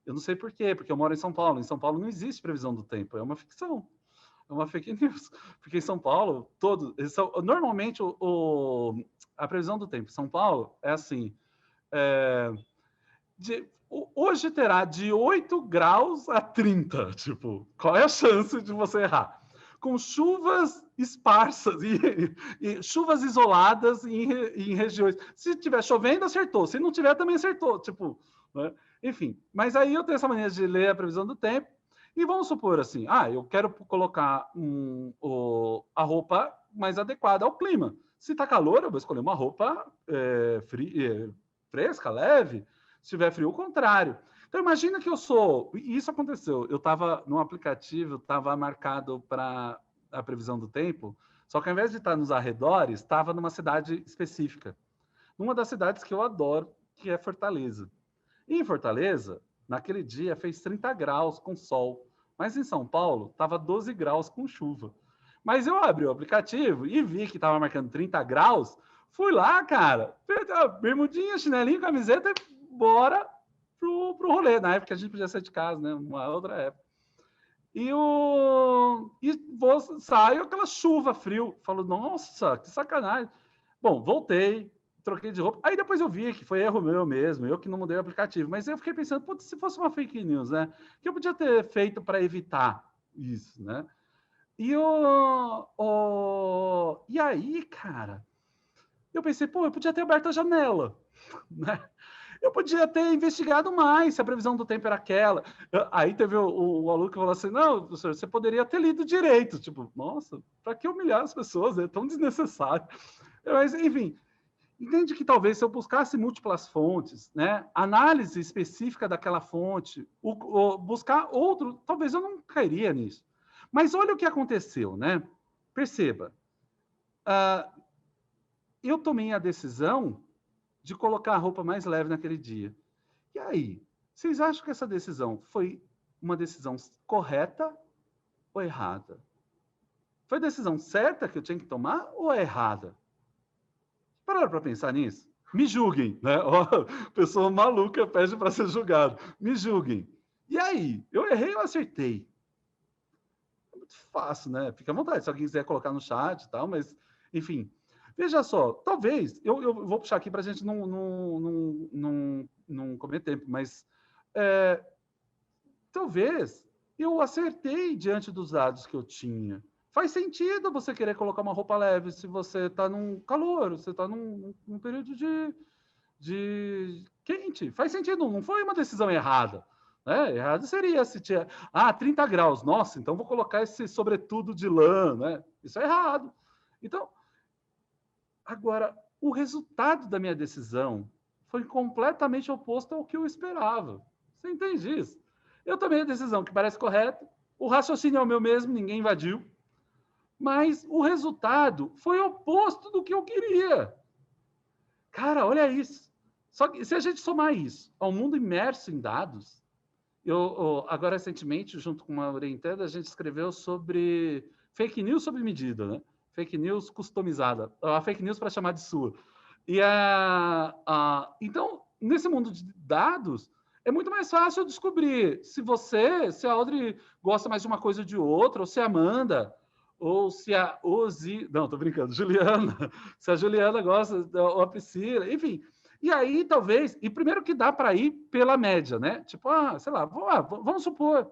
Eu não sei por quê, porque eu moro em São Paulo. Em São Paulo não existe previsão do tempo, é uma ficção. É uma fake news. Porque em São Paulo, normalmente a previsão do tempo em São Paulo é assim, hoje terá de 8 graus a 30, tipo, qual é a chance de você errar? Com chuvas esparsas e chuvas isoladas em regiões. Se tiver chovendo, acertou. Se não tiver, também acertou. Tipo, né? Enfim, mas aí eu tenho essa maneira de ler a previsão do tempo e vamos supor assim, eu quero colocar a roupa mais adequada ao clima. Se está calor, eu vou escolher uma roupa fresca, leve. Se tiver frio, o contrário. Então, imagina que isso aconteceu. Eu estava no aplicativo, estava marcado para a previsão do tempo, só que ao invés de estar nos arredores, estava numa cidade específica. Numa das cidades que eu adoro, que é Fortaleza. E em Fortaleza, naquele dia, fez 30 graus com sol. Mas em São Paulo, estava 12 graus com chuva. Mas eu abri o aplicativo e vi que estava marcando 30 graus. Fui lá, cara, bermudinha, chinelinho, camiseta e bora pro rolê. Na época a gente podia sair de casa, né? Uma outra época. Saio aquela chuva, frio. Falo, nossa, que sacanagem. Bom, voltei, troquei de roupa. Aí depois eu vi que foi erro meu mesmo, eu que não mudei o aplicativo. Mas eu fiquei pensando, putz, se fosse uma fake news, né? O que eu podia ter feito para evitar isso, né? E aí, cara, eu pensei, eu podia ter aberto a janela, né? Eu podia ter investigado mais se a previsão do tempo era aquela. Aí teve o aluno que falou assim, não, professor, você poderia ter lido direito. Tipo, nossa, para que humilhar as pessoas? É tão desnecessário. Mas, enfim, entende que talvez se eu buscasse múltiplas fontes, né, análise específica daquela fonte, buscar outro, talvez eu não cairia nisso. Mas olha o que aconteceu, né? Perceba, eu tomei a decisão de colocar a roupa mais leve naquele dia. E aí, vocês acham que essa decisão foi uma decisão correta ou errada? Foi a decisão certa que eu tinha que tomar ou é errada? Pararam para pensar nisso? Me julguem, né? Pessoa maluca pede para ser julgado. Me julguem. E aí, eu errei ou acertei? É muito fácil, né? Fica à vontade, se alguém quiser colocar no chat e tal, mas, enfim. Veja só, talvez, eu vou puxar aqui para a gente não comer tempo, mas talvez eu acertei diante dos dados que eu tinha. Faz sentido você querer colocar uma roupa leve se você está num calor, você está num período de quente. Faz sentido, não foi uma decisão errada. Né? Errado seria se tinha 30 graus, nossa, então vou colocar esse sobretudo de lã, né? Isso é errado. Então, agora, o resultado da minha decisão foi completamente oposto ao que eu esperava. Você entende isso? Eu tomei a decisão que parece correta, o raciocínio é o meu mesmo, ninguém invadiu, mas o resultado foi oposto do que eu queria. Cara, olha isso. Só que se a gente somar isso ao mundo imerso em dados, agora recentemente, junto com uma orientanda, a gente escreveu sobre fake news sob medida, né? Fake news customizada, a fake news para chamar de sua. Então, nesse mundo de dados, é muito mais fácil descobrir se a Audrey gosta mais de uma coisa ou de outra, ou se a Amanda, ou se a Ozi... Não, tô brincando, Juliana. Se a Juliana gosta, ou a Priscila, enfim. E aí, talvez, e primeiro que dá para ir pela média, né? Tipo, sei lá, vamos supor,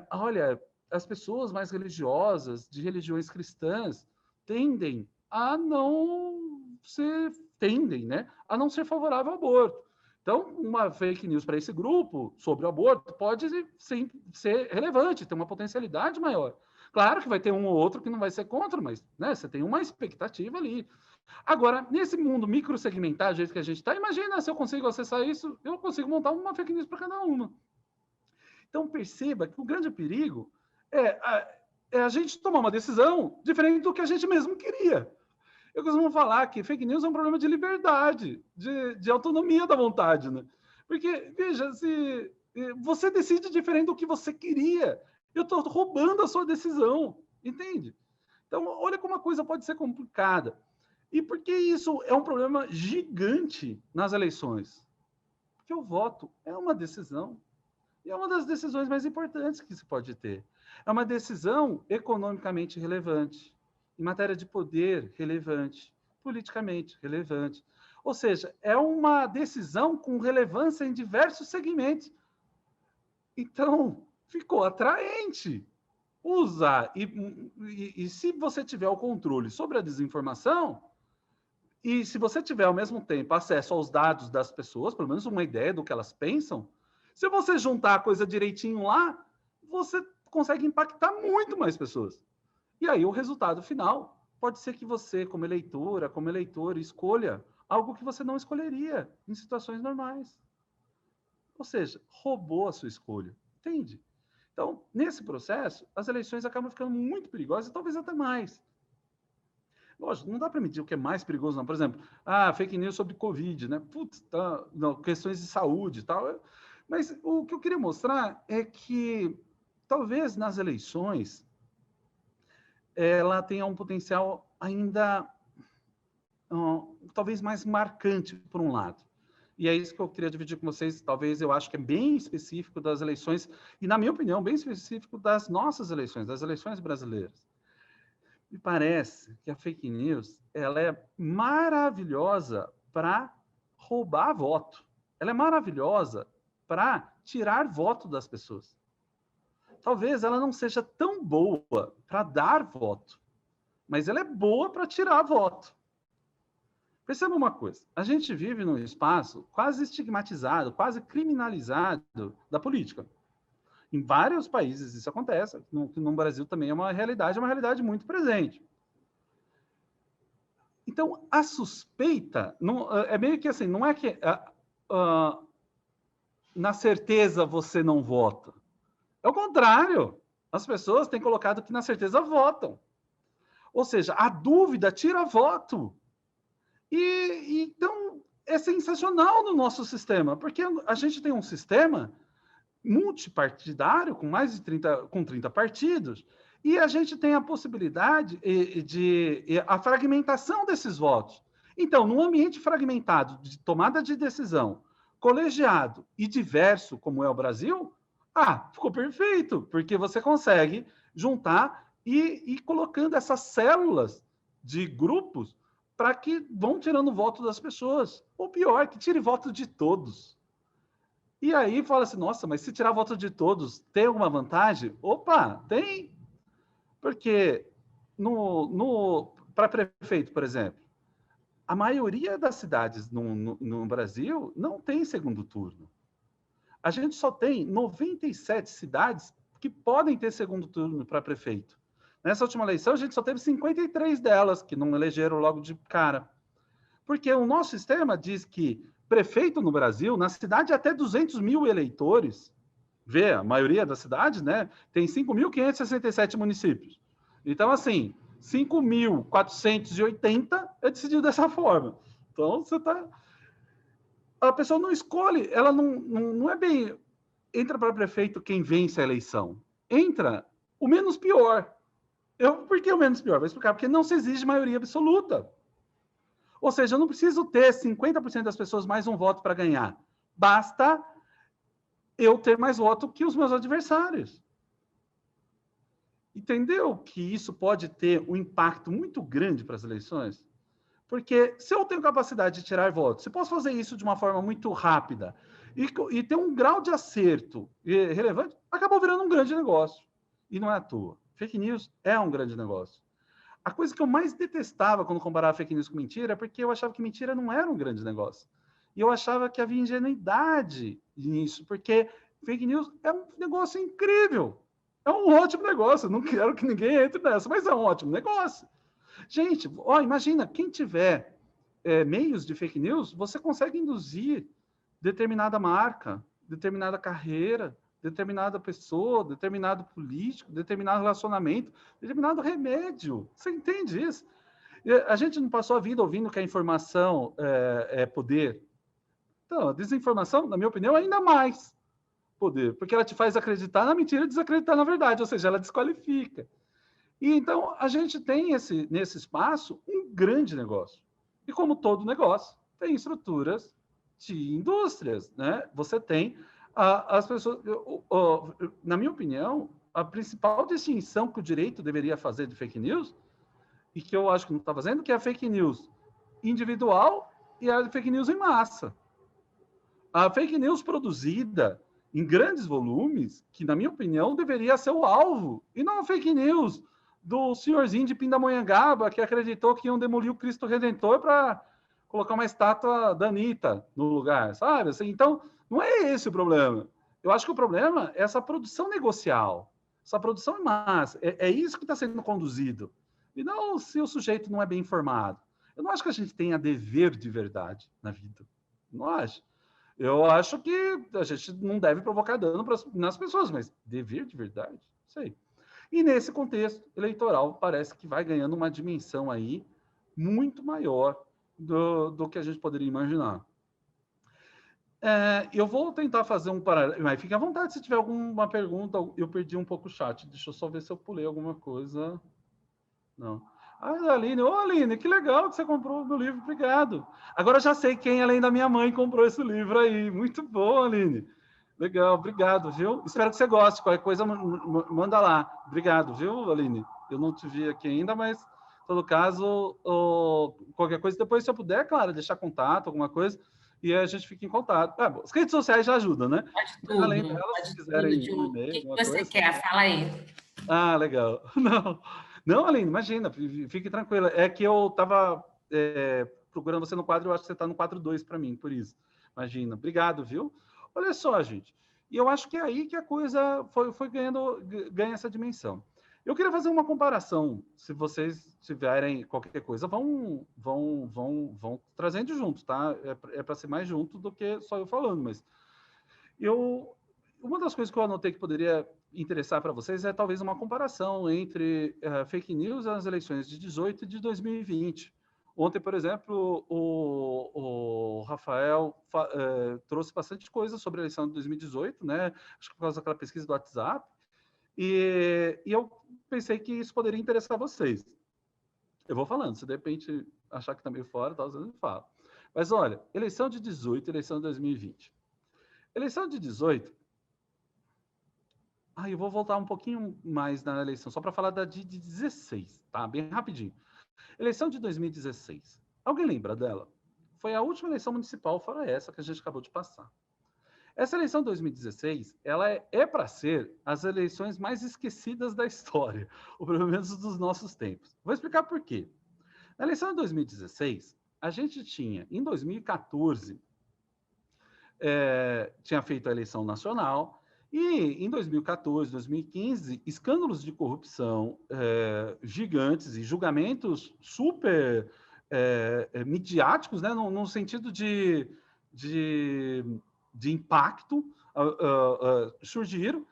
olha, as pessoas mais religiosas, de religiões cristãs, tendem a não ser, né? A não ser favorável ao aborto. Então, uma fake news para esse grupo sobre o aborto pode sim ser relevante, ter uma potencialidade maior. Claro que vai ter um ou outro que não vai ser contra, mas né, você tem uma expectativa ali. Agora, nesse mundo microsegmentado, do jeito que a gente está, imagina se eu consigo acessar isso, eu consigo montar uma fake news para cada uma. Então, perceba que o grande perigo é a gente tomar uma decisão diferente do que a gente mesmo queria. Eu costumo falar que fake news é um problema de liberdade, de autonomia da vontade, né? Porque, veja, se você decide diferente do que você queria, eu estou roubando a sua decisão, entende? Então, olha como a coisa pode ser complicada. E por que isso é um problema gigante nas eleições? Porque o voto é uma decisão. E é uma das decisões mais importantes que se pode ter. É uma decisão economicamente relevante, em matéria de poder relevante, politicamente relevante. Ou seja, é uma decisão com relevância em diversos segmentos. Então, ficou atraente usar. E se você tiver o controle sobre a desinformação, e se você tiver, ao mesmo tempo, acesso aos dados das pessoas, pelo menos uma ideia do que elas pensam, se você juntar a coisa direitinho lá, você consegue impactar muito mais pessoas. E aí o resultado final pode ser que você, como eleitora, como eleitor, escolha algo que você não escolheria em situações normais. Ou seja, roubou a sua escolha. Entende? Então, nesse processo, as eleições acabam ficando muito perigosas e talvez até mais. Lógico, não dá para medir o que é mais perigoso, não. Por exemplo, fake news sobre Covid, né? Putz, não, questões de saúde e tal. Mas o que eu queria mostrar é que, talvez nas eleições, ela tenha um potencial ainda, talvez mais marcante, por um lado. E é isso que eu queria dividir com vocês. Talvez eu acho que é bem específico das eleições, e, na minha opinião, bem específico das nossas eleições, das eleições brasileiras. Me parece que a fake news ela é maravilhosa para roubar voto. Ela é maravilhosa para tirar voto das pessoas. Talvez ela não seja tão boa para dar voto, mas ela é boa para tirar voto. Perceba uma coisa, a gente vive num espaço quase estigmatizado, quase criminalizado da política. Em vários países isso acontece, no Brasil também é uma realidade muito presente. Então, a suspeita, é meio que assim, não é que na certeza você não vota. É o contrário, as pessoas têm colocado que na certeza votam. Ou seja, a dúvida tira voto. Então, é sensacional no nosso sistema, porque a gente tem um sistema multipartidário, com mais de 30 partidos, e a gente tem a possibilidade a fragmentação desses votos. Então, num ambiente fragmentado de tomada de decisão, colegiado e diverso, como é o Brasil, ficou perfeito, porque você consegue juntar e ir colocando essas células de grupos para que vão tirando voto das pessoas. Ou pior, que tire voto de todos. E aí fala assim, nossa, mas se tirar voto de todos, tem alguma vantagem? Opa, tem. Porque para prefeito, por exemplo, a maioria das cidades no Brasil não tem segundo turno. A gente só tem 97 cidades que podem ter segundo turno para prefeito. Nessa última eleição, a gente só teve 53 delas que não elegeram logo de cara. Porque o nosso sistema diz que prefeito no Brasil, na cidade até 200 mil eleitores, a maioria das cidades, né, tem 5.567 municípios. Então, assim, 5.480 é decidido dessa forma. Então, a pessoa não escolhe, ela não é bem... Entra para prefeito quem vence a eleição. Entra o menos pior. Por que o menos pior? Vou explicar. Porque não se exige maioria absoluta. Ou seja, eu não preciso ter 50% das pessoas mais um voto para ganhar. Basta eu ter mais voto que os meus adversários. Entendeu que isso pode ter um impacto muito grande para as eleições? Porque se eu tenho capacidade de tirar votos, se posso fazer isso de uma forma muito rápida e ter um grau de acerto relevante, acabou virando um grande negócio. E não é à toa. Fake news é um grande negócio. A coisa que eu mais detestava quando comparava fake news com mentira é porque eu achava que mentira não era um grande negócio. E eu achava que havia ingenuidade nisso, porque fake news é um negócio incrível. É um ótimo negócio. Eu não quero que ninguém entre nessa, mas é um ótimo negócio. Gente, ó, imagina, quem tiver meios de fake news, você consegue induzir determinada marca, determinada carreira, determinada pessoa, determinado político, determinado relacionamento, determinado remédio. Você entende isso? A gente não passou a vida ouvindo que a informação é poder. Então, a desinformação, na minha opinião, é ainda mais poder, porque ela te faz acreditar na mentira e desacreditar na verdade, ou seja, ela desqualifica. E então, a gente tem nesse espaço um grande negócio. E como todo negócio, tem estruturas de indústrias, né? Você tem as pessoas... na minha opinião, a principal distinção que o direito deveria fazer de fake news, e que eu acho que não está fazendo, que é a fake news individual e a fake news em massa. A fake news produzida em grandes volumes, que, na minha opinião, deveria ser o alvo, e não a fake news do senhorzinho de Pindamonhangaba que acreditou que iam demolir o Cristo Redentor para colocar uma estátua da Anitta no lugar, sabe? Assim, então, não é esse o problema. Eu acho que o problema é essa produção negocial, essa produção em massa. É isso que está sendo conduzido. E não se o sujeito não é bem informado. Eu não acho que a gente tenha dever de verdade na vida. Não acho. Eu acho que a gente não deve provocar dano nas pessoas, mas dever de verdade? Sei. E nesse contexto eleitoral, parece que vai ganhando uma dimensão aí muito maior do que a gente poderia imaginar. Eu vou tentar fazer um paralelo, mas fique à vontade se tiver alguma pergunta. Eu perdi um pouco o chat, deixa eu só ver se eu pulei alguma coisa. Não. Ah, Aline, Aline, que legal que você comprou o meu livro, obrigado. Agora eu já sei quem, além da minha mãe, comprou esse livro aí. Muito bom, Aline. Legal, obrigado, viu? Espero que você goste. Qualquer coisa, manda lá. Obrigado, viu, Aline? Eu não te vi aqui ainda, mas, em todo caso, qualquer coisa, depois, se eu puder, claro, deixar contato, alguma coisa, e a gente fica em contato. As redes sociais já ajudam, né? Pode tudo. Além delas, se quiserem um e-mail, o que você quer? Fala aí. Ah, legal. Não, Aline, imagina, fique tranquila. É que eu estava procurando você no quadro, eu acho que você está no quadro 2 para mim, por isso. Imagina. Obrigado, viu? Olha só, gente. E eu acho que é aí que a coisa foi ganha essa dimensão. Eu queria fazer uma comparação. Se vocês tiverem qualquer coisa, vão trazendo junto, tá? É para ser mais junto do que só eu falando, mas uma das coisas que eu anotei que poderia interessar para vocês é talvez uma comparação entre fake news nas eleições de 18 e de 2020. Ontem, por exemplo, o Rafael trouxe bastante coisa sobre a eleição de 2018, né? Acho que por causa daquela pesquisa do WhatsApp. E eu pensei que isso poderia interessar vocês. Eu vou falando, se de repente achar que está meio fora, tá, eu falo. Mas olha, eleição de 18 e eleição de 2020. Eleição de 18... eu vou voltar um pouquinho mais na eleição, só para falar da de 16, tá? Bem rapidinho. Eleição de 2016. Alguém lembra dela? Foi a última eleição municipal, fora essa que a gente acabou de passar. Essa eleição de 2016, ela é para ser as eleições mais esquecidas da história, ou pelo menos dos nossos tempos. Vou explicar por quê. Na eleição de 2016, a gente tinha, em 2014, tinha feito a eleição nacional, e em 2014, 2015, escândalos de corrupção gigantes e julgamentos super midiáticos, né, no sentido de impacto, surgiram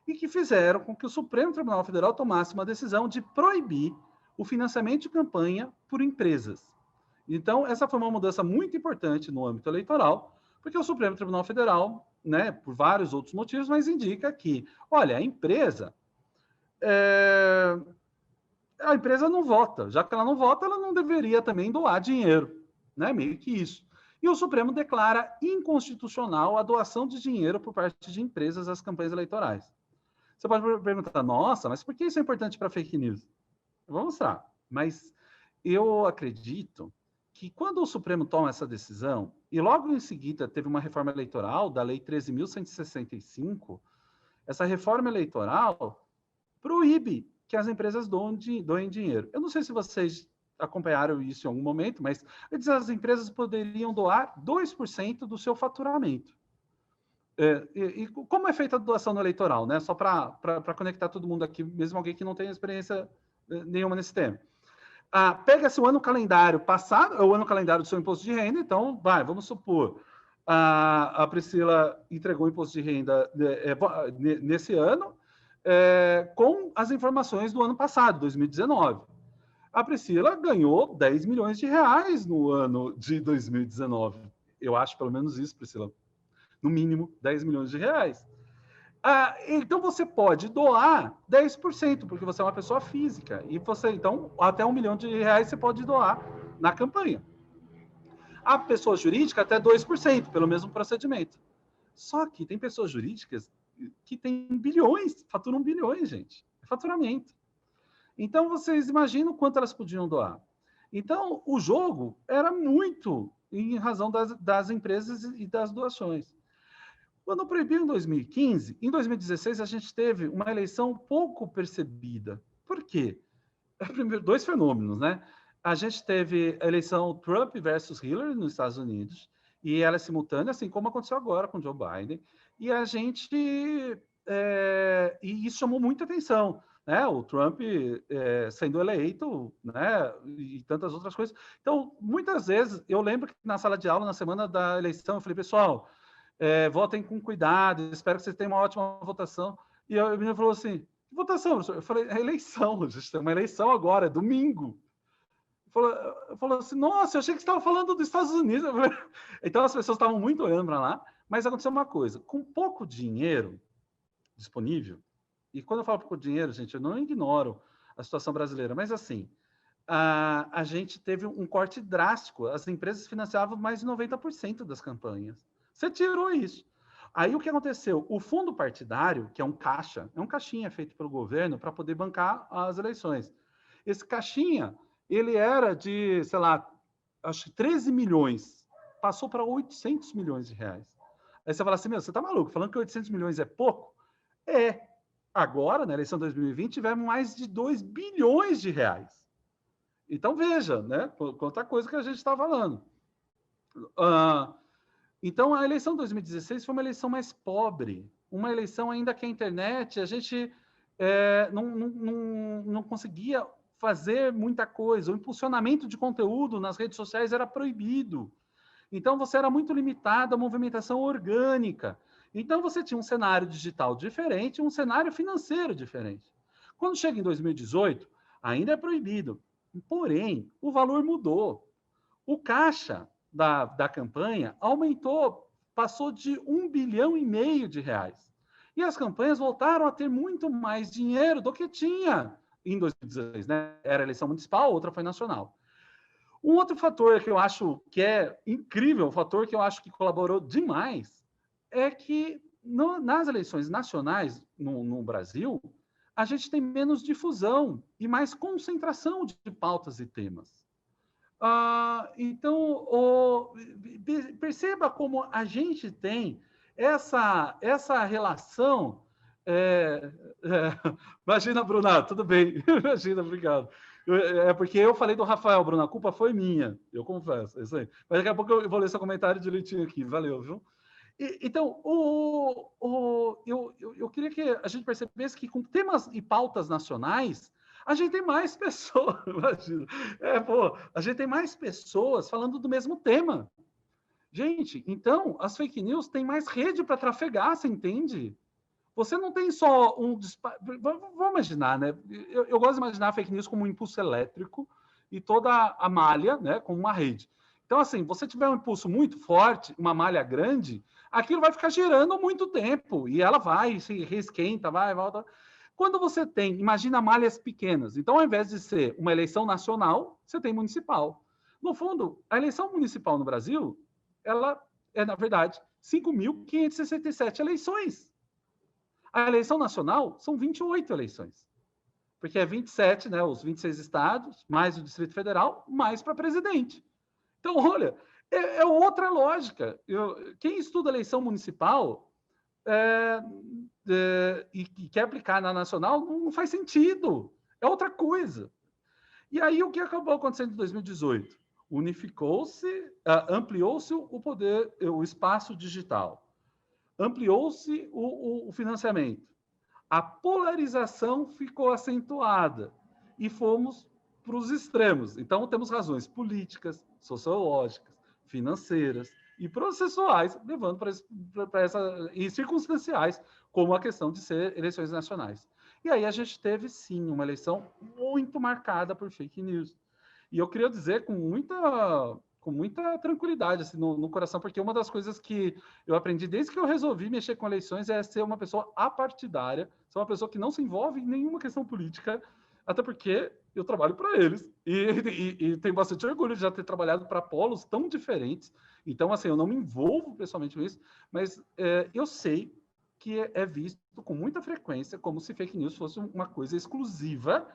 e que fizeram com que o Supremo Tribunal Federal tomasse uma decisão de proibir o financiamento de campanha por empresas. Então, essa foi uma mudança muito importante no âmbito eleitoral, porque o Supremo Tribunal Federal, né, por vários outros motivos, mas indica que, olha, a empresa não vota. Já que ela não vota, ela não deveria também doar dinheiro, né? Meio que isso. E o Supremo declara inconstitucional a doação de dinheiro por parte de empresas às campanhas eleitorais. Você pode perguntar, nossa, mas por que isso é importante para fake news? Eu vou mostrar. Mas eu acredito que quando o Supremo toma essa decisão, e logo em seguida teve uma reforma eleitoral da Lei 13.165, essa reforma eleitoral proíbe que as empresas doem dinheiro. Eu não sei se vocês acompanharam isso em algum momento, mas antes as empresas poderiam doar 2% do seu faturamento. E como é feita a doação no eleitoral, né? Só para conectar todo mundo aqui, mesmo alguém que não tem experiência nenhuma nesse tema. Pega-se o ano calendário passado, o ano calendário do seu imposto de renda, então, vamos supor, a Priscila entregou o imposto de renda nesse ano, com as informações do ano passado, 2019. A Priscila ganhou 10 milhões de reais no ano de 2019. Eu acho pelo menos isso, Priscila. No mínimo, 10 milhões de reais. Então, você pode doar 10%, porque você é uma pessoa física. E você, então, até R$1 milhão você pode doar na campanha. A pessoa jurídica, até 2%, pelo mesmo procedimento. Só que tem pessoas jurídicas que têm bilhões, faturam bilhões, gente. É faturamento. Então, vocês imaginam quanto elas podiam doar. Então, o jogo era muito em razão das empresas e das doações. Quando proibiu em 2015, em 2016 a gente teve uma eleição pouco percebida. Por quê? Primeiro, dois fenômenos, né? A gente teve a eleição Trump versus Hillary nos Estados Unidos, e ela é simultânea, assim como aconteceu agora com Joe Biden, e a gente... e isso chamou muita atenção, né? O Trump sendo eleito, né? E tantas outras coisas. Então, muitas vezes, eu lembro que na sala de aula, na semana da eleição, eu falei, pessoal, votem com cuidado, espero que vocês tenham uma ótima votação. E a menina falou assim, que votação, professor? Eu falei, é eleição, a gente tem uma eleição agora, é domingo. Falou assim, nossa, eu achei que você estava falando dos Estados Unidos. Então as pessoas estavam muito olhando para lá, mas aconteceu uma coisa, com pouco dinheiro disponível, e quando eu falo pouco dinheiro, gente, eu não ignoro a situação brasileira, mas assim, a gente teve um corte drástico, as empresas financiavam mais de 90% das campanhas. Você tirou isso. Aí o que aconteceu? O fundo partidário, que é um caixa, é um caixinha feito pelo governo para poder bancar as eleições. Esse caixinha, ele era de, sei lá, acho que 13 milhões, passou para 800 milhões de reais. Aí você fala assim, meu, você tá maluco, falando que 800 milhões é pouco? Agora, na eleição de 2020, tivemos mais de 2 bilhões de reais. Então, veja, né, quanta coisa que a gente está falando. Então, a eleição de 2016 foi uma eleição mais pobre, uma eleição ainda que a internet, a gente não conseguia fazer muita coisa, o impulsionamento de conteúdo nas redes sociais era proibido. Então, você era muito limitado à movimentação orgânica. Então, você tinha um cenário digital diferente, um cenário financeiro diferente. Quando chega em 2018, ainda é proibido. Porém, o valor mudou. O caixa da campanha aumentou, passou de 1,5 bilhão de reais. E as campanhas voltaram a ter muito mais dinheiro do que tinha em 2016, né? Era eleição municipal, outra foi nacional. Um outro fator que eu acho que é incrível, um fator que eu acho que colaborou demais, é que nas eleições nacionais no Brasil, a gente tem menos difusão e mais concentração de pautas e temas. Então, perceba como a gente tem essa relação. Imagina, Bruna, tudo bem. Imagina, obrigado. É porque eu falei do Rafael, Bruna, a culpa foi minha, eu confesso. É isso aí. Mas daqui a pouco eu vou ler seu comentário direitinho aqui. Valeu, viu? Então, eu queria que a gente percebesse que com temas e pautas nacionais, a gente tem mais pessoas, imagina. A gente tem mais pessoas falando do mesmo tema. Gente, então, as fake news têm mais rede para trafegar, você entende? Você não tem só vamos imaginar, né? Eu gosto de imaginar a fake news como um impulso elétrico e toda a malha, né, como uma rede. Então, assim, você tiver um impulso muito forte, uma malha grande, aquilo vai ficar girando muito tempo e ela vai, se reesquenta, vai, volta. Quando você tem, imagina malhas pequenas. Então, ao invés de ser uma eleição nacional, você tem municipal. No fundo, a eleição municipal no Brasil, ela é, na verdade, 5.567 eleições. A eleição nacional são 28 eleições. Porque é 27, né, os 26 estados, mais o Distrito Federal, mais para presidente. Então, olha, é outra lógica. Quem estuda eleição municipal e quer aplicar na nacional, não faz sentido. É outra coisa. E aí, o que acabou acontecendo em 2018? Unificou-se, ampliou-se o poder, o espaço digital. Ampliou-se o financiamento. A polarização ficou acentuada e fomos para os extremos. Então, temos razões políticas, sociológicas, financeiras e processuais, levando para essa, e circunstanciais, como a questão de ser eleições nacionais. E aí a gente teve, sim, uma eleição muito marcada por fake news. E eu queria dizer com muita tranquilidade assim, no coração, porque uma das coisas que eu aprendi desde que eu resolvi mexer com eleições é ser uma pessoa apartidária, ser uma pessoa que não se envolve em nenhuma questão política, até porque eu trabalho para eles e tenho bastante orgulho de já ter trabalhado para polos tão diferentes. Então, assim, eu não me envolvo pessoalmente com isso, mas eu sei que é visto com muita frequência como se fake news fosse uma coisa exclusiva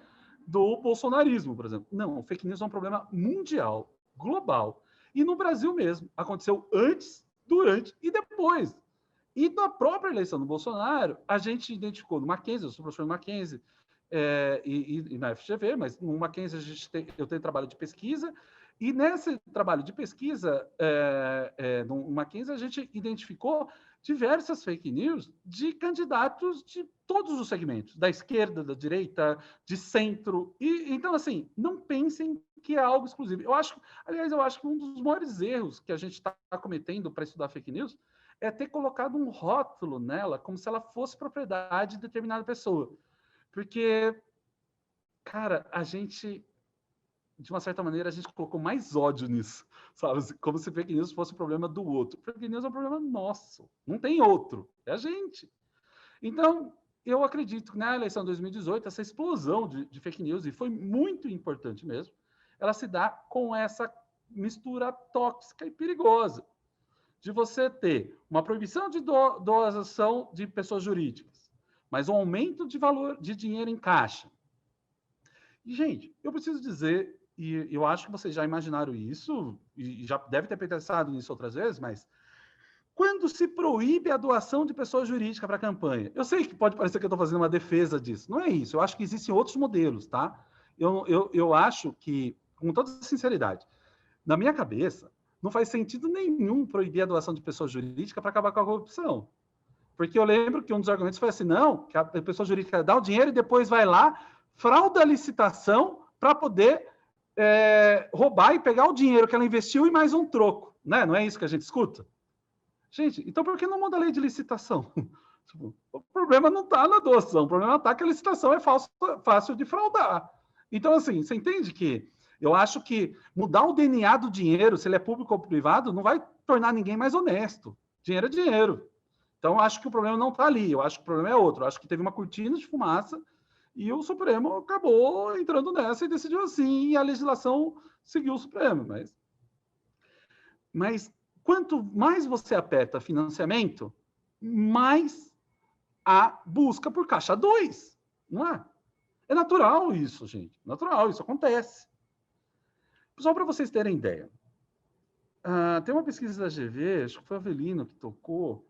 do bolsonarismo, por exemplo. Não, fake news é um problema mundial, global. E no Brasil mesmo. Aconteceu antes, durante e depois. E na própria eleição do Bolsonaro, a gente identificou no Mackenzie, eu sou professor no Mackenzie, e na FGV, mas no Mackenzie eu tenho trabalho de pesquisa, e nesse trabalho de pesquisa, no Mackenzie, a gente identificou diversas fake news de candidatos de todos os segmentos, da esquerda, da direita, de centro. E então, assim, não pensem que é algo exclusivo. Eu acho que um dos maiores erros que a gente está cometendo para estudar fake news é ter colocado um rótulo nela como se ela fosse propriedade de determinada pessoa. Porque, cara, a gente, de uma certa maneira, a gente colocou mais ódio nisso, sabe? Como se fake news fosse o problema do outro. Fake news é um problema nosso, não tem outro, é a gente. Então, eu acredito que na eleição de 2018, essa explosão de fake news, e foi muito importante mesmo, ela se dá com essa mistura tóxica e perigosa de você ter uma proibição de doação de pessoas jurídicas, mas um aumento de valor de dinheiro em caixa. E, gente, eu preciso dizer, e eu acho que vocês já imaginaram isso, e já deve ter pensado nisso outras vezes, mas quando se proíbe a doação de pessoa jurídica para a campanha, eu sei que pode parecer que eu estou fazendo uma defesa disso, não é isso, eu acho que existem outros modelos, tá? Eu acho que, com toda sinceridade, na minha cabeça, não faz sentido nenhum proibir a doação de pessoa jurídica para acabar com a corrupção. Porque eu lembro que um dos argumentos foi assim, não, que a pessoa jurídica dá o dinheiro e depois vai lá, frauda a licitação para poder roubar e pegar o dinheiro que ela investiu e mais um troco. Né? Não é isso que a gente escuta? Gente, então por que não muda a lei de licitação? O problema não está na doação, o problema está que a licitação é fácil de fraudar. Então, assim, você entende que eu acho que mudar o DNA do dinheiro, se ele é público ou privado, não vai tornar ninguém mais honesto. Dinheiro é dinheiro. Então, acho que o problema não está ali, eu acho que o problema é outro. Eu acho que teve uma cortina de fumaça e o Supremo acabou entrando nessa e decidiu assim, e a legislação seguiu o Supremo. Mas quanto mais você aperta financiamento, mais a busca por caixa 2, não é? É natural isso, gente. Natural, isso acontece. Só para vocês terem ideia. Tem uma pesquisa da GV, acho que foi a Avelino que tocou,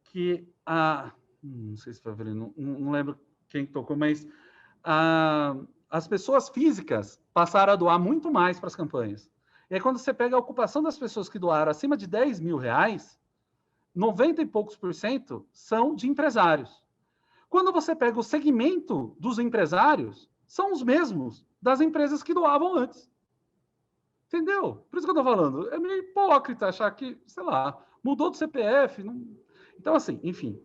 que não sei se foi a Avelino, não lembro quem tocou, mas as pessoas físicas passaram a doar muito mais para as campanhas. E aí, quando você pega a ocupação das pessoas que doaram acima de 10 mil reais, 90 e poucos % são de empresários. Quando você pega o segmento dos empresários, são os mesmos das empresas que doavam antes. Entendeu? Por isso que eu estou falando. É meio hipócrita achar que, sei lá, mudou do CPF. Não... Então, assim, enfim.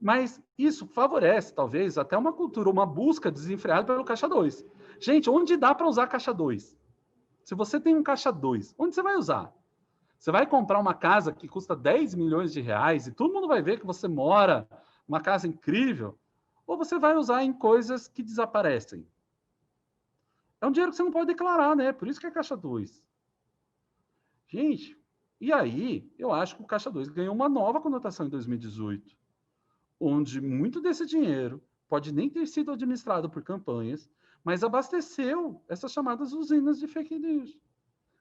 Mas isso favorece, talvez, até uma cultura, uma busca desenfreada pelo caixa 2. Gente, onde dá para usar caixa 2? Se você tem um caixa 2, onde você vai usar? Você vai comprar uma casa que custa 10 milhões de reais e todo mundo vai ver que você mora numa casa incrível? Ou você vai usar em coisas que desaparecem? É um dinheiro que você não pode declarar, né? Por isso que é caixa 2. Gente, e aí eu acho que o caixa 2 ganhou uma nova conotação em 2018, onde muito desse dinheiro pode nem ter sido administrado por campanhas, mas abasteceu essas chamadas usinas de fake news.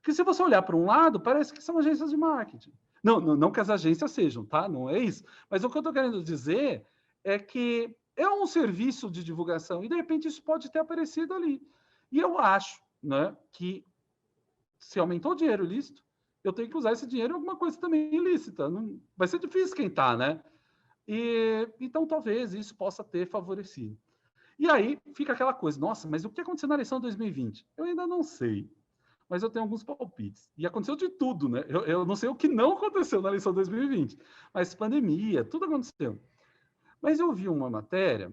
Porque se você olhar para um lado, parece que são agências de marketing. Não que as agências sejam, tá? Não é isso. Mas o que eu estou querendo dizer é que é um serviço de divulgação e, de repente, isso pode ter aparecido ali. E eu acho, né, que se aumentou o dinheiro ilícito, eu tenho que usar esse dinheiro em alguma coisa também ilícita. Não, vai ser difícil esquentar, né? Então, talvez isso possa ter favorecido. E aí fica aquela coisa, nossa, mas o que aconteceu na eleição de 2020? Eu ainda não sei, mas eu tenho alguns palpites. E aconteceu de tudo, né? Eu não sei o que não aconteceu na eleição de 2020, mas pandemia, tudo aconteceu. Mas eu vi uma matéria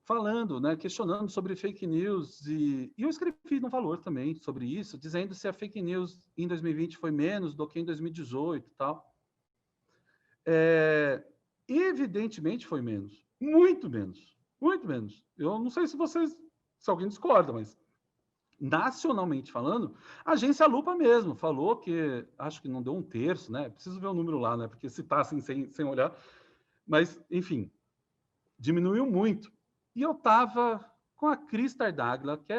falando, né, questionando sobre fake news, e eu escrevi no Valor também sobre isso, dizendo se a fake news em 2020 foi menos do que em 2018 e tal. Evidentemente foi menos, muito menos, muito menos. Eu não sei se alguém discorda, mas nacionalmente falando, a agência Lupa mesmo falou que, acho que não deu 1/3, né? Preciso ver o número lá, né? Porque se tá assim sem olhar, mas enfim, diminuiu muito. E eu estava com a Cris Tartaglia, que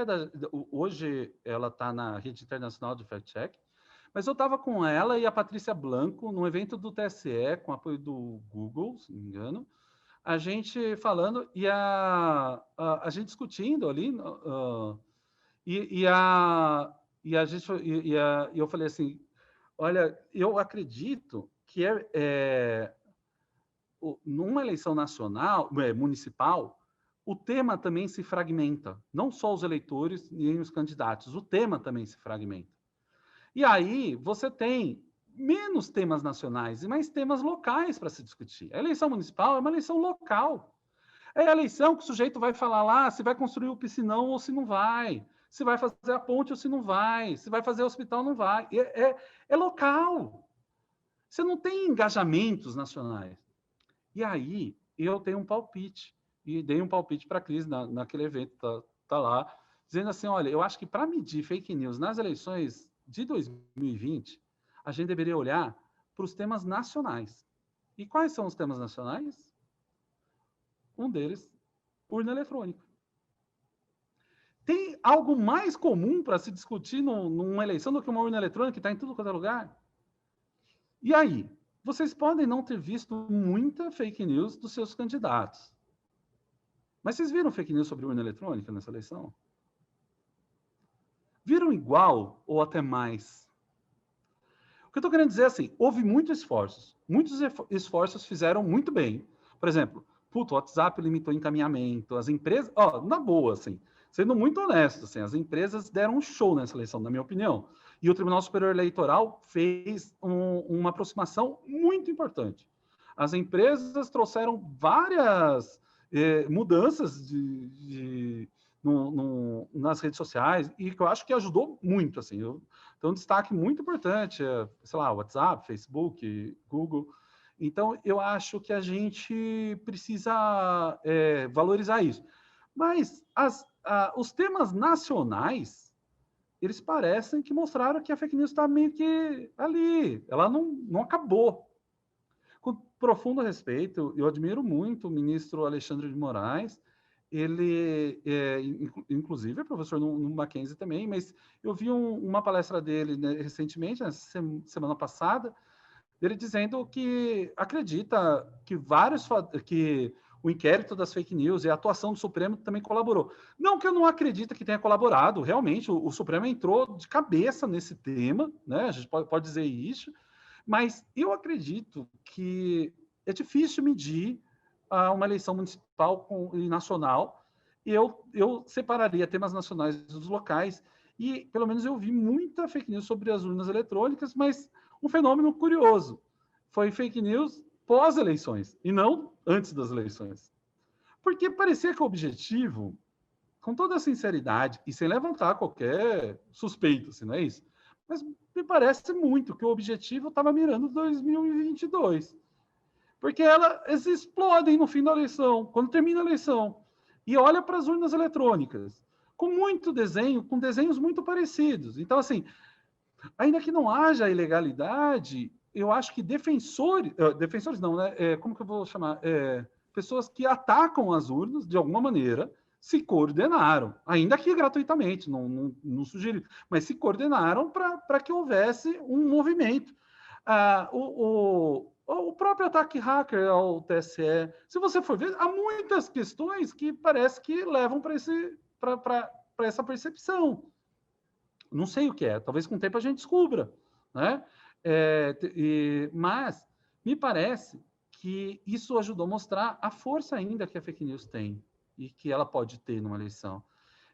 hoje ela está na Rede Internacional de Fact Check, mas eu estava com ela e a Patrícia Blanco num evento do TSE, com apoio do Google, se não me engano, a gente falando e a gente discutindo ali, e eu falei assim, olha, eu acredito que numa eleição nacional, municipal, o tema também se fragmenta. Não só os eleitores nem os candidatos, o tema também se fragmenta. E aí você tem menos temas nacionais e mais temas locais para se discutir. A eleição municipal é uma eleição local. É a eleição que o sujeito vai falar lá se vai construir o piscinão ou se não vai, se vai fazer a ponte ou se não vai, se vai fazer o hospital ou não vai. É local. Você não tem engajamentos nacionais. E aí eu tenho um palpite. E dei um palpite para a Cris naquele evento, tá lá, dizendo assim, olha, eu acho que para medir fake news nas eleições de 2020, a gente deveria olhar para os temas nacionais. E quais são os temas nacionais? Um deles, urna eletrônica. Tem algo mais comum para se discutir numa eleição do que uma urna eletrônica que está em tudo quanto é lugar? E aí? Vocês podem não ter visto muita fake news dos seus candidatos. Mas vocês viram fake news sobre urna eletrônica nessa eleição? Viram igual ou até mais? O que eu estou querendo dizer é assim, houve muitos esforços fizeram muito bem. Por exemplo, o WhatsApp limitou encaminhamento, as empresas, na boa, assim, sendo muito honesto, assim, as empresas deram um show nessa eleição, na minha opinião. E o Tribunal Superior Eleitoral fez uma aproximação muito importante. As empresas trouxeram várias mudanças nas redes sociais e que eu acho que ajudou muito, assim. Então, um destaque muito importante, sei lá, WhatsApp, Facebook, Google. Então, eu acho que a gente precisa valorizar isso. Mas os temas nacionais, eles parecem que mostraram que a fake news está meio que ali, ela não acabou. Com profundo respeito, eu admiro muito o ministro Alexandre de Moraes, ele, inclusive, é professor no Mackenzie também, mas eu vi uma palestra dele, né, recentemente, na semana passada, dele dizendo que acredita que que o inquérito das fake news e a atuação do Supremo também colaborou. Não que eu não acredite que tenha colaborado, realmente, o Supremo entrou de cabeça nesse tema, né, a gente pode dizer isso, mas eu acredito que é difícil medir uma eleição municipal e nacional. Eu separaria temas nacionais dos locais e, pelo menos, eu vi muita fake news sobre as urnas eletrônicas, mas um fenômeno curioso. Foi fake news pós-eleições e não antes das eleições. Porque parecia que o objetivo, com toda a sinceridade e sem levantar qualquer suspeita, se não é isso, mas me parece muito que o objetivo estava mirando 2022. Porque elas explodem no fim da eleição, quando termina a eleição. E olha para as urnas eletrônicas, com muito desenho, com desenhos muito parecidos. Então, assim, ainda que não haja ilegalidade, eu acho que defensores não, né? Como que eu vou chamar? Pessoas que atacam as urnas, de alguma maneira, se coordenaram, ainda que gratuitamente, não sugeri, mas se coordenaram para que houvesse um movimento. O próprio ataque hacker ao TSE, se você for ver, há muitas questões que parece que levam para essa percepção. Não sei o que é, talvez com o tempo a gente descubra, né? Mas me parece que isso ajudou a mostrar a força ainda que a fake news tem e que ela pode ter numa eleição.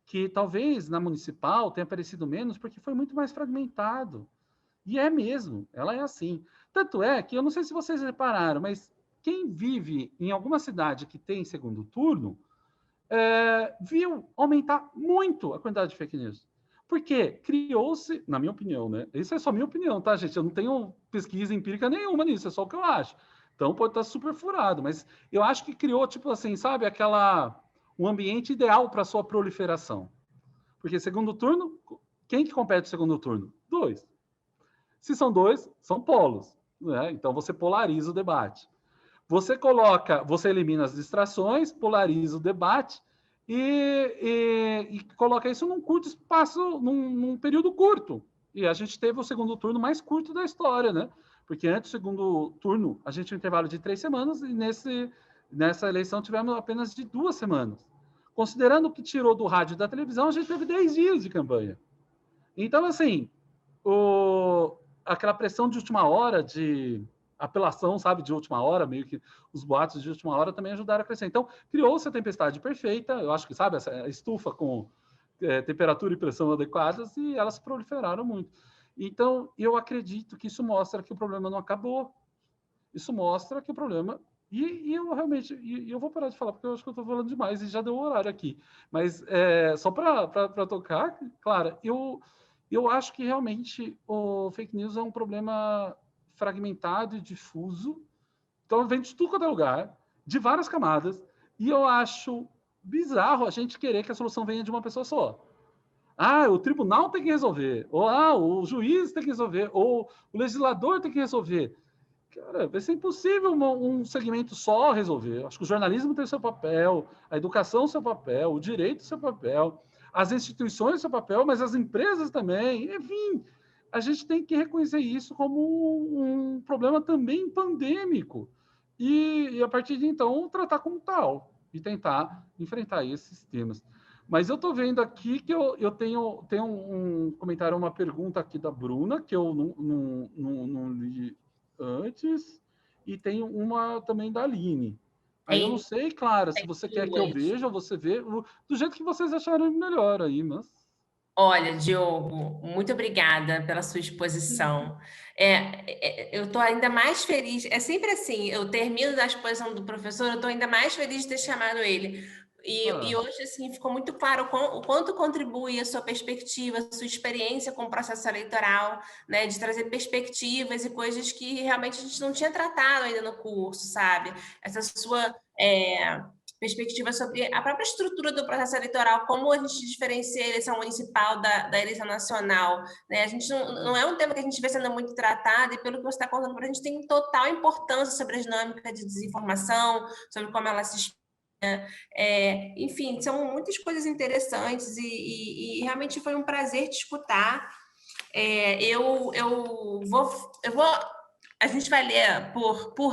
Que talvez na municipal tenha aparecido menos porque foi muito mais fragmentado. E é mesmo, ela é assim. Tanto é que, eu não sei se vocês repararam, mas quem vive em alguma cidade que tem segundo turno, viu aumentar muito a quantidade de fake news. Porque criou-se, na minha opinião, né? Isso é só minha opinião, tá, gente? Eu não tenho pesquisa empírica nenhuma nisso, é só o que eu acho. Então pode estar super furado, mas eu acho que criou, tipo assim, sabe, um ambiente ideal para sua proliferação. Porque segundo turno, quem que compete no segundo turno? 2. Se são 2, são polos, né? Então você polariza o debate. Você elimina as distrações, polariza o debate e coloca isso num curto espaço, num período curto. E a gente teve o segundo turno mais curto da história, né? Porque antes do segundo turno, a gente tinha um intervalo de 3 semanas e nessa eleição tivemos apenas de 2 semanas. Considerando o que tirou do rádio e da televisão, a gente teve 10 dias de campanha. Então, assim, aquela pressão de última hora, de apelação, sabe, de última hora, meio que os boatos de última hora também ajudaram a crescer. Então, criou-se a tempestade perfeita, eu acho que, sabe, essa estufa com temperatura e pressão adequadas, e elas proliferaram muito. Então, eu acredito que isso mostra que o problema não acabou. Isso mostra que o problema... E eu realmente... E eu vou parar de falar, porque eu acho que eu estou falando demais, e já deu o horário aqui. Mas, só para tocar, Clara, eu acho que realmente o fake news é um problema fragmentado e difuso. Então, vem de tudo quanto é lugar, de várias camadas, e eu acho bizarro a gente querer que a solução venha de uma pessoa só. O tribunal tem que resolver, ou o juiz tem que resolver, ou o legislador tem que resolver. Cara, vai ser impossível um segmento só resolver. Acho que o jornalismo tem o seu papel, a educação o seu papel, o direito o seu papel, as instituições o seu papel, mas as empresas também. Enfim, a gente tem que reconhecer isso como um problema também pandêmico. E a partir de então, tratar como tal e tentar enfrentar esses temas. Mas eu estou vendo aqui que eu tenho um comentário, uma pergunta aqui da Bruna, que eu não li antes, e tem uma também da Aline. Aí eu não sei, Clara, se você quer que eu veja ou você vê, do jeito que vocês acharem melhor aí, mas... Olha, Diogo, muito obrigada pela sua exposição. Eu estou ainda mais feliz, é sempre assim, eu termino da exposição do professor, eu estou ainda mais feliz de ter chamado ele. E hoje, assim, ficou muito claro o quanto contribui a sua perspectiva, a sua experiência com o processo eleitoral, né, de trazer perspectivas e coisas que realmente a gente não tinha tratado ainda no curso, sabe? Essa sua perspectiva sobre a própria estrutura do processo eleitoral, como a gente diferencia a eleição municipal da eleição nacional, né? A gente não é um tema que a gente vê sendo muito tratado, e pelo que você está contando para a gente, tem total importância sobre a dinâmica de desinformação, sobre como ela se enfim, são muitas coisas interessantes e realmente foi um prazer te escutar. A gente vai ler por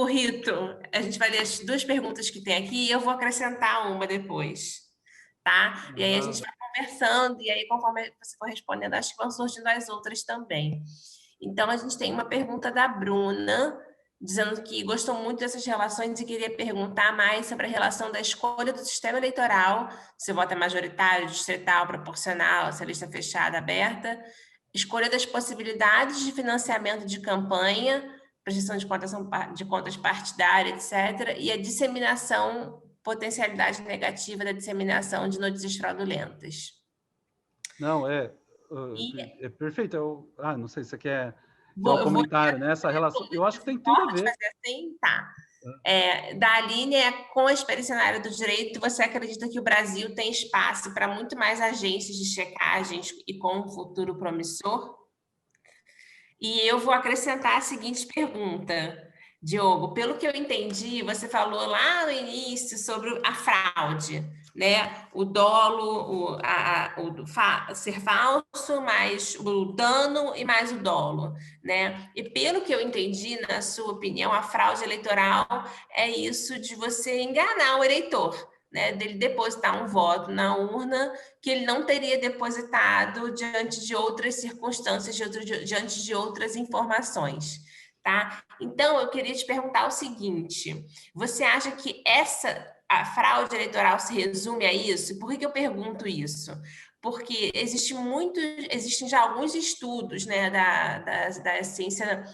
rito, a gente vai ler as 2 perguntas que tem aqui e eu vou acrescentar uma depois, tá? E aí a gente vai conversando e aí conforme você for respondendo, acho que vão surgindo as outras também. Então, a gente tem uma pergunta da Bruna, dizendo que gostou muito dessas relações e queria perguntar mais sobre a relação da escolha do sistema eleitoral, se o voto é majoritário, distrital, proporcional, se a lista é fechada, aberta, escolha das possibilidades de financiamento de campanha, projeção de contas partidárias, etc., e a disseminação, potencialidade negativa da disseminação de notícias fraudulentas. Não, é perfeito. Não sei se você quer... um comentário, né? Essa relação, eu acho que tem tudo a ver. Assim, tá. Da Aline, com a experiência na área do direito, você acredita que o Brasil tem espaço para muito mais agências de checagens e com um futuro promissor? E eu vou acrescentar a seguinte pergunta. Diogo, pelo que eu entendi, você falou lá no início sobre a fraude, né? O dolo, ser falso, mais o dano e mais o dolo, né? E pelo que eu entendi, na sua opinião, a fraude eleitoral é isso de você enganar o eleitor, né? Dele depositar um voto na urna que ele não teria depositado diante de outras circunstâncias, diante de outras informações. Tá? Então, eu queria te perguntar o seguinte: você acha que a fraude eleitoral se resume a isso? Por que eu pergunto isso? Porque existem já alguns estudos, né, da ciência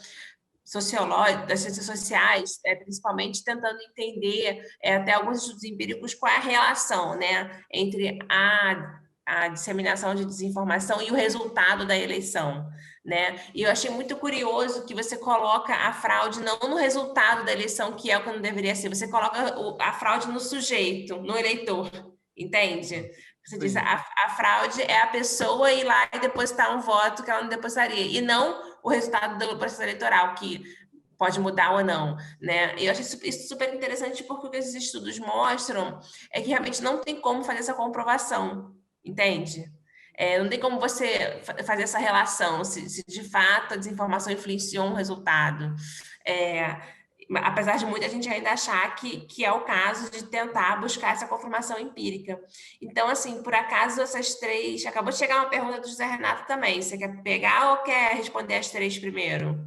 sociológica, das ciências sociais, principalmente tentando entender, até alguns estudos empíricos, qual é a relação, né, entre a disseminação de desinformação e o resultado da eleição, né? E eu achei muito curioso que você coloca a fraude não no resultado da eleição, que é o que não deveria ser, você coloca a fraude no sujeito, no eleitor, entende? Você diz, a fraude é a pessoa ir lá e depositar um voto que ela não depositaria, e não o resultado do processo eleitoral, que pode mudar ou não, né? Eu achei isso super interessante, porque o que esses estudos mostram é que realmente não tem como fazer essa comprovação, entende? Não tem como você fazer essa relação, se de fato a desinformação influenciou um resultado. Apesar de muita gente ainda achar que é o caso de tentar buscar essa confirmação empírica. Então, assim, por acaso essas três... Acabou de chegar uma pergunta do José Renato também. Você quer pegar ou quer responder as três primeiro?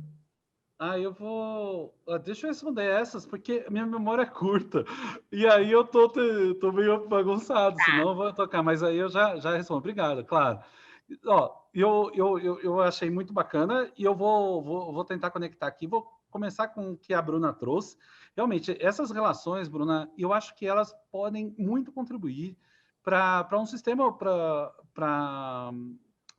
Eu vou... Deixa eu responder essas, porque minha memória é curta. E aí eu tô meio bagunçado, senão eu vou tocar. Mas aí eu já respondo. Obrigado, claro. Eu achei muito bacana e eu vou tentar conectar aqui. Vou começar com o que a Bruna trouxe. Realmente, essas relações, Bruna, eu acho que elas podem muito contribuir para um sistema para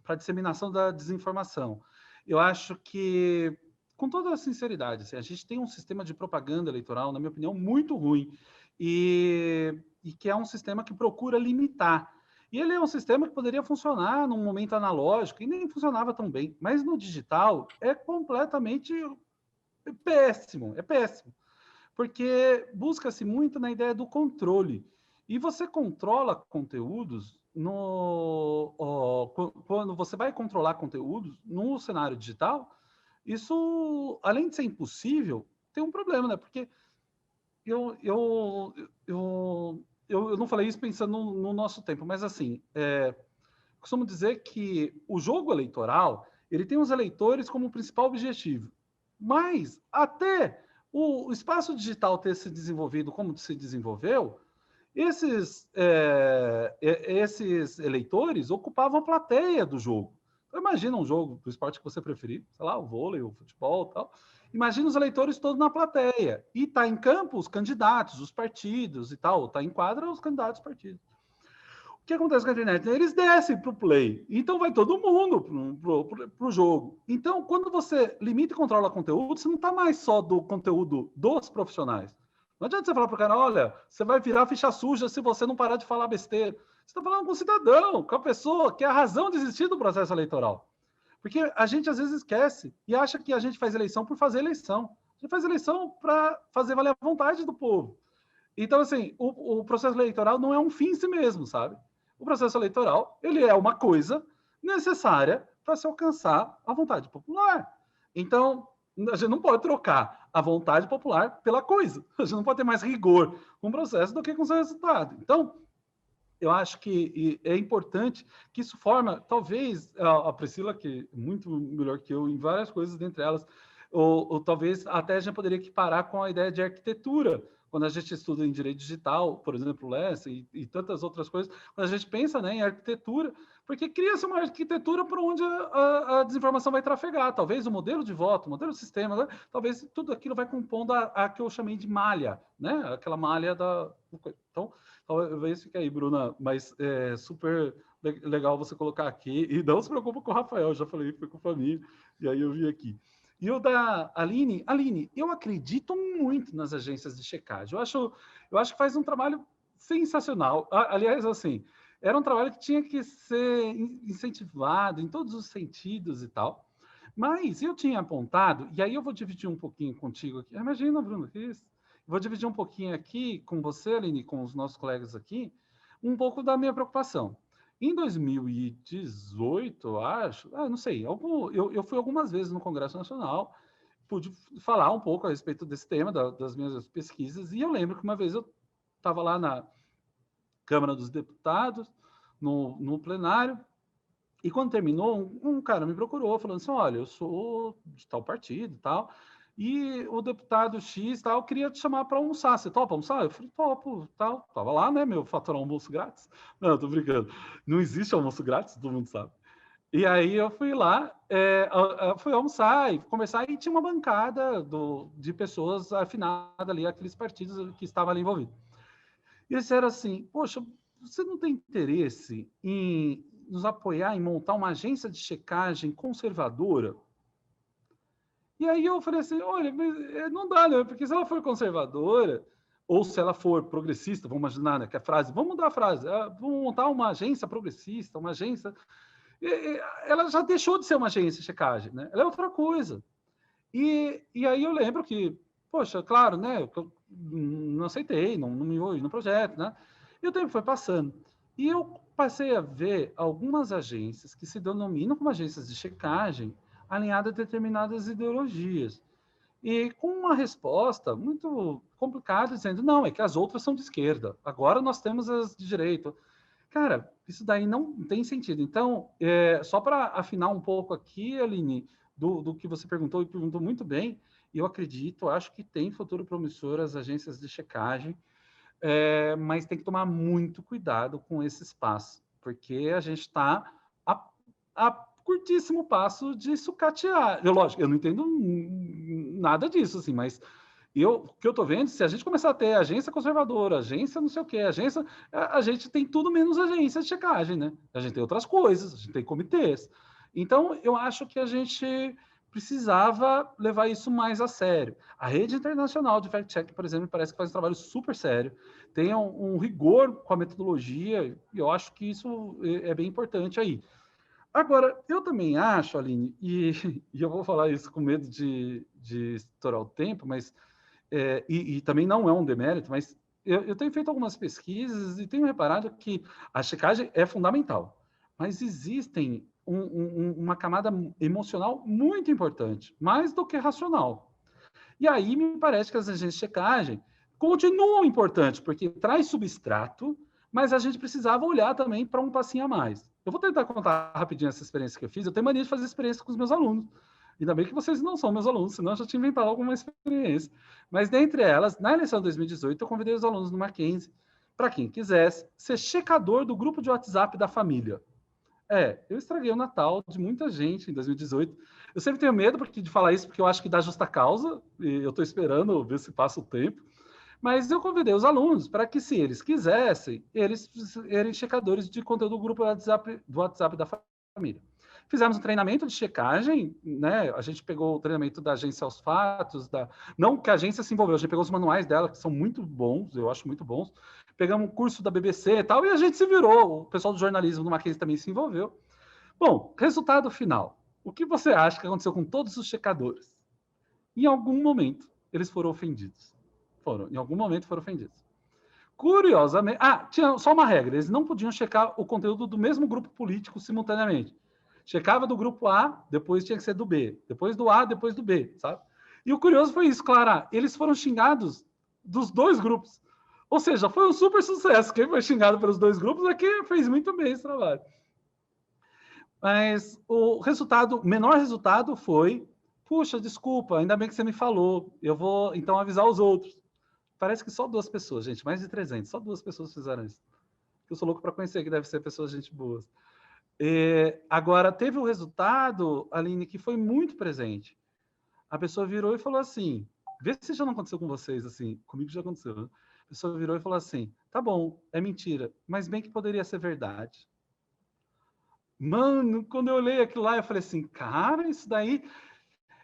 a disseminação da desinformação. Eu acho que, com toda a sinceridade, assim, a gente tem um sistema de propaganda eleitoral, na minha opinião, muito ruim, e que é um sistema que procura limitar. E ele é um sistema que poderia funcionar num momento analógico, e nem funcionava tão bem, mas no digital é completamente péssimo, porque busca-se muito na ideia do controle, e você controla conteúdos quando você vai controlar conteúdos no cenário digital. Isso, além de ser impossível, tem um problema, né? Porque eu não falei isso pensando no nosso tempo, mas assim, costumo dizer que o jogo eleitoral, ele tem os eleitores como principal objetivo. Mas, até o espaço digital ter se desenvolvido como se desenvolveu, esses eleitores ocupavam a plateia do jogo. Então, imagina um jogo do esporte que você preferir, sei lá, o vôlei, o futebol e tal. Imagina os eleitores todos na plateia. E está em campo os candidatos, os partidos e tal. Está em quadra os candidatos, partidos. O que acontece com a internet? Eles descem para o play. Então vai todo mundo para o jogo. Então, quando você limita e controla conteúdo, você não está mais só do conteúdo dos profissionais. Não adianta você falar para o cara, olha, você vai virar ficha suja se você não parar de falar besteira. Você está falando com o cidadão, com a pessoa que é a razão de existir do processo eleitoral. Porque a gente às vezes esquece e acha que a gente faz eleição por fazer eleição. A gente faz eleição para fazer valer a vontade do povo. Então, assim, o processo eleitoral não é um fim em si mesmo, sabe? O processo eleitoral, ele é uma coisa necessária para se alcançar a vontade popular. Então, a gente não pode trocar a vontade popular pela coisa. A gente não pode ter mais rigor com o processo do que com o seu resultado. Então, eu acho que é importante que isso forma, talvez, a Priscila, que é muito melhor que eu em várias coisas, dentre elas, ou talvez até a gente poderia equiparar com a ideia de arquitetura, quando a gente estuda em direito digital, por exemplo, o LES e tantas outras coisas, quando a gente pensa, né, em arquitetura, porque cria-se uma arquitetura por onde a desinformação vai trafegar. Talvez o modelo de voto, o modelo de sistema, né, talvez tudo aquilo vai compondo a que eu chamei de malha, né, aquela malha da... Então, talvez fique aí, Bruna, mas é super legal você colocar aqui, e não se preocupa com o Rafael, já falei, foi com a família, e aí eu vim aqui. E o da Aline, eu acredito muito nas agências de checagem. Eu acho que faz um trabalho sensacional. Aliás, assim, era um trabalho que tinha que ser incentivado em todos os sentidos e tal. Mas eu tinha apontado, e aí eu vou dividir um pouquinho contigo aqui. Imagina, Bruno, que isso? Vou dividir um pouquinho aqui com você, Aline, com os nossos colegas aqui, um pouco da minha preocupação. Em 2018, acho, não sei, eu fui algumas vezes no Congresso Nacional, pude falar um pouco a respeito desse tema, das minhas pesquisas, e eu lembro que uma vez eu estava lá na Câmara dos Deputados, no plenário, e quando terminou, um cara me procurou, falando assim, olha, eu sou de tal partido e tal, e o deputado X tal, queria te chamar para almoçar. Você topa almoçar? Eu falei, topo, tal. Tava lá, né, meu fator almoço grátis. Não, tô brincando. Não existe almoço grátis, todo mundo sabe. E aí eu fui lá, fui almoçar e conversar, e tinha uma bancada de pessoas afinadas ali, aqueles partidos que estavam ali envolvidos. E eles disseram assim, poxa, você não tem interesse em nos apoiar em montar uma agência de checagem conservadora? E aí eu falei assim, olha, mas não dá, né? Porque se ela for conservadora, ou se ela for progressista, vamos imaginar, né, que a frase, vamos mudar a frase, vamos montar uma agência progressista, uma agência... Ela já deixou de ser uma agência de checagem, né? Ela é outra coisa. E aí eu lembro que, poxa, claro, né? Eu não aceitei, não me envolvi no projeto, né? E o tempo foi passando. E eu passei a ver algumas agências que se denominam como agências de checagem alinhadas a determinadas ideologias. E com uma resposta muito complicada, dizendo, não, é que as outras são de esquerda, agora nós temos as de direita. Cara, isso daí não tem sentido. Então, só para afinar um pouco aqui, Aline, do que você perguntou, e perguntou muito bem, eu acredito, acho que tem futuro promissor as agências de checagem, mas tem que tomar muito cuidado com esse espaço, porque a gente está a curtíssimo passo de sucatear. Lógico, eu não entendo nada disso, assim, mas o que eu estou vendo, se a gente começar a ter agência conservadora, agência não sei o quê, a gente tem tudo menos agência de checagem, né? A gente tem outras coisas, a gente tem comitês. Então, eu acho que a gente precisava levar isso mais a sério. A Rede Internacional de Fact-Check, por exemplo, parece que faz um trabalho super sério, tem um rigor com a metodologia, e eu acho que isso é bem importante aí. Agora, eu também acho, Aline, e eu vou falar isso com medo de estourar o tempo, mas e também não é um demérito, mas eu tenho feito algumas pesquisas e tenho reparado que a checagem é fundamental, mas existem uma camada emocional muito importante, mais do que racional. E aí me parece que as agências de checagem continuam importantes, porque traz substrato, mas a gente precisava olhar também para um passinho a mais. Eu vou tentar contar rapidinho essa experiência que eu fiz. Eu tenho mania de fazer experiência com os meus alunos. Ainda bem que vocês não são meus alunos, senão eu já tinha inventado alguma experiência. Mas, dentre elas, na eleição de 2018, eu convidei os alunos do Mackenzie, para quem quisesse, ser checador do grupo de WhatsApp da família. Eu estraguei o Natal de muita gente em 2018. Eu sempre tenho medo de falar isso, porque eu acho que dá justa causa, e eu estou esperando ver se passa o tempo. Mas eu convidei os alunos para que, se eles quisessem, eles serem checadores de conteúdo do grupo do WhatsApp da família. Fizemos um treinamento de checagem, né? A gente pegou o treinamento da agência aos fatos, não que a agência se envolveu, a gente pegou os manuais dela, que são muito bons, eu acho muito bons. Pegamos um curso da BBC e tal, e a gente se virou. O pessoal do jornalismo do Mackenzie também se envolveu. Bom, resultado final. O que você acha que aconteceu com todos os checadores? Em algum momento, eles foram ofendidos. Em algum momento foram ofendidos. Curiosamente... tinha só uma regra, eles não podiam checar o conteúdo do mesmo grupo político simultaneamente. Checava do grupo A, depois tinha que ser do B. Depois do A, depois do B, sabe? E o curioso foi isso, Clara. Eles foram xingados dos dois grupos. Ou seja, foi um super sucesso. Quem foi xingado pelos dois grupos é que fez muito bem esse trabalho. Mas o menor resultado foi: puxa, desculpa, ainda bem que você me falou. Eu vou, então, avisar os outros. Parece que só 2 pessoas, gente, mais de 300. Só 2 pessoas fizeram isso. Eu sou louco para conhecer, que deve ser pessoas, gente boas. Agora, teve um resultado, Aline, que foi muito presente. A pessoa virou e falou assim, vê se já não aconteceu com vocês, assim, comigo já aconteceu, né? A pessoa virou e falou assim, tá bom, é mentira, mas bem que poderia ser verdade. Mano, quando eu olhei aquilo lá, eu falei assim, cara, isso daí...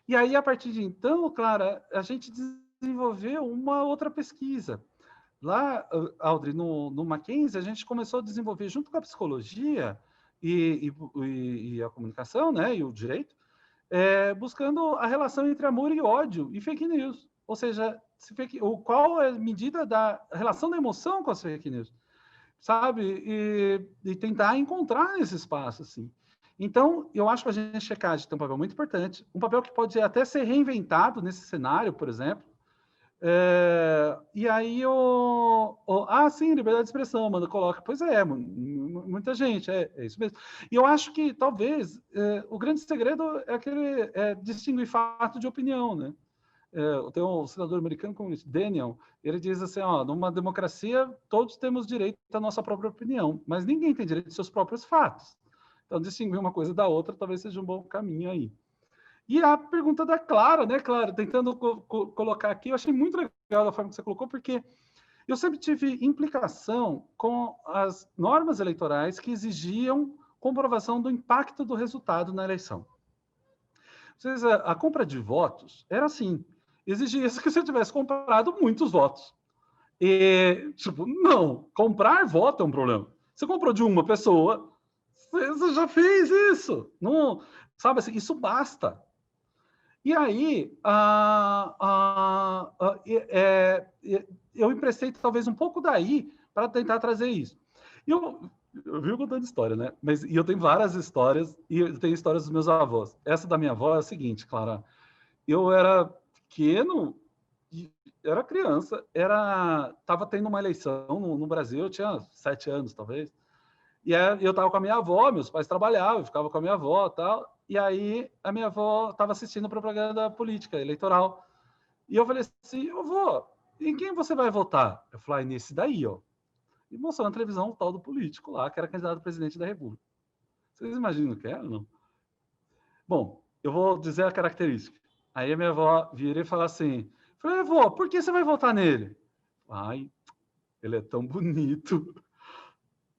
E aí, a partir de então, Clara, a gente desenvolveu uma outra pesquisa. Lá, Audrey, no Mackenzie, a gente começou a desenvolver, junto com a psicologia e a comunicação, né, e o direito, buscando a relação entre amor e ódio e fake news. Ou seja, qual é a medida da relação da emoção com as fake news, sabe? E tentar encontrar nesse espaço, assim. Então, eu acho que a gente checagem tem um papel muito importante, um papel que pode até ser reinventado nesse cenário, por exemplo. E aí, sim, liberdade de expressão, Amanda coloca. Pois é, muita gente, é isso mesmo. E eu acho que, talvez, o grande segredo é distinguir fato de opinião, né? Tem um senador americano comunista, Daniel, ele diz assim, numa democracia, todos temos direito à nossa própria opinião, mas ninguém tem direito aos seus próprios fatos. Então, distinguir uma coisa da outra talvez seja um bom caminho aí. E a pergunta da Clara, né, Clara? Tentando colocar aqui, eu achei muito legal a forma que você colocou, porque eu sempre tive implicação com as normas eleitorais que exigiam comprovação do impacto do resultado na eleição. A compra de votos era assim, exigia que você tivesse comprado muitos votos. E, não, comprar voto é um problema. Você comprou de uma pessoa, você já fez isso. Não, sabe assim, isso basta. E aí, eu emprestei talvez um pouco daí para tentar trazer isso. Eu vivo contando história, né? E eu tenho várias histórias, e eu tenho histórias dos meus avós. Essa da minha avó é a seguinte, Clara. Eu era pequeno, era criança, estava tendo uma eleição no Brasil, eu tinha 7 anos, talvez. E eu estava com a minha avó, meus pais trabalhavam, eu ficava com a minha avó e tal. E aí a minha avó estava assistindo propaganda política, eleitoral. E eu falei assim, avó, em quem você vai votar? Eu falei, nesse daí, ó. E mostrou na televisão o tal do político lá, que era candidato a presidente da República. Vocês imaginam o que era, não? Bom, eu vou dizer a característica. Aí a minha avó vira e fala assim, falei, avó, por que você vai votar nele? Ai, ele é tão bonito.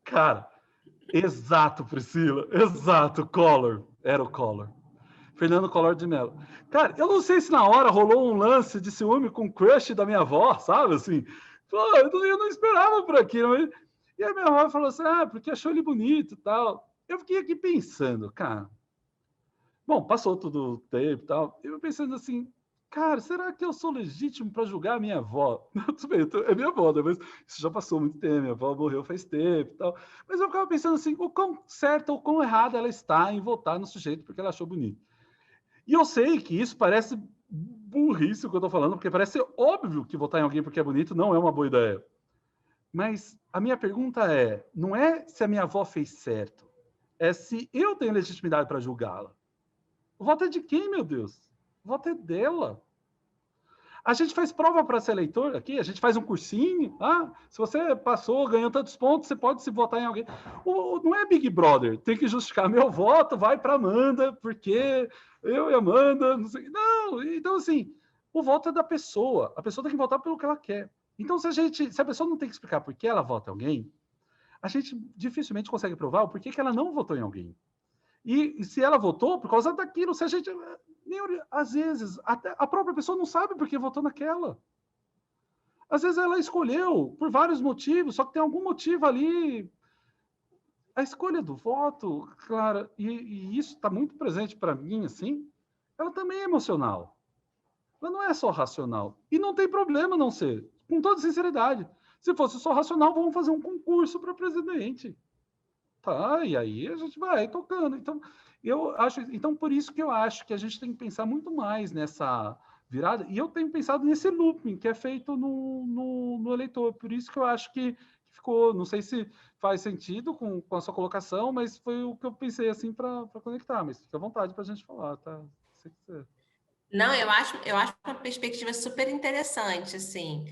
Cara, exato, Priscila, exato, Collor, era o Collor. Fernando Collor de Mello. Cara, eu não sei se na hora rolou um lance de ciúme com o crush da minha avó, sabe, assim, eu não esperava por aquilo. Mas... E a minha avó falou assim, porque achou ele bonito e tal. Eu fiquei aqui pensando, cara, bom, passou tudo o tempo e tal, eu pensando assim, cara, será que eu sou legítimo para julgar a minha avó? Tudo bem, é minha avó, né? Mas isso já passou muito tempo, minha avó morreu faz tempo e tal. Mas eu ficava pensando assim, o quão certa ou quão errada ela está em votar no sujeito porque ela achou bonito. E eu sei que isso parece burrice o que eu estou falando, porque parece óbvio que votar em alguém porque é bonito não é uma boa ideia. Mas a minha pergunta não é se a minha avó fez certo, é se eu tenho legitimidade para julgá-la. O voto é de quem, meu Deus? O voto é dela. A gente faz prova para ser eleitor aqui, a gente faz um cursinho. Se você passou, ganhou tantos pontos, você pode se votar em alguém. Não é Big Brother, tem que justificar meu voto, vai para Amanda, porque eu e Amanda, não sei. Não, então assim, o voto é da pessoa. A pessoa tem que votar pelo que ela quer. Então, se a pessoa não tem que explicar por que ela vota em alguém, a gente dificilmente consegue provar o porquê que ela não votou em alguém. E se ela votou por causa daquilo, se a gente... Às vezes, até a própria pessoa não sabe por que votou naquela. Às vezes ela escolheu por vários motivos, só que tem algum motivo ali. A escolha do voto, Clara, e isso está muito presente para mim, assim, ela também é emocional. Ela não é só racional. E não tem problema não ser, com toda sinceridade. Se fosse só racional, vamos fazer um concurso para presidente. Tá, e aí a gente vai tocando. Então, por isso que eu acho que a gente tem que pensar muito mais nessa virada. E eu tenho pensado nesse looping que é feito no eleitor. Por isso que eu acho que ficou. Não sei se faz sentido com a sua colocação, mas foi o que eu pensei assim para conectar. Mas fica à vontade para a gente falar, tá? Se você quiser. Não, eu acho uma perspectiva super interessante, assim.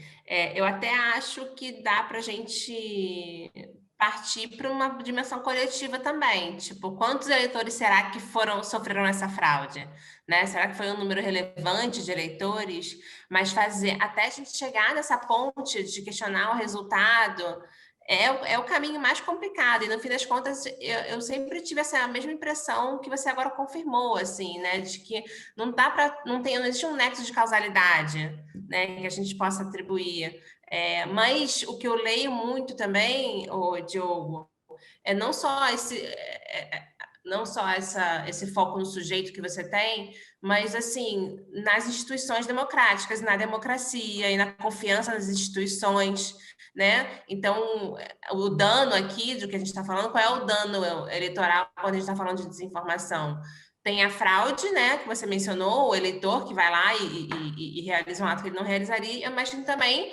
Eu até acho que dá para a gente partir para uma dimensão coletiva também. Tipo, quantos eleitores será que sofreram essa fraude? Né? Será que foi um número relevante de eleitores? Mas até a gente chegar nessa ponte de questionar o resultado é o caminho mais complicado. E no fim das contas, eu sempre tive essa mesma impressão que você agora confirmou, assim, né? De que não existe um nexo de causalidade, né? Que a gente possa atribuir. Mas o que eu leio muito também, Diogo, não só não só esse foco no sujeito que você tem, mas, assim, nas instituições democráticas, na democracia e na confiança nas instituições, né? Então, o dano aqui, do que a gente está falando, qual é o dano eleitoral quando a gente está falando de desinformação? Tem a fraude, né, que você mencionou, o eleitor que vai lá e realiza um ato que ele não realizaria, mas tem também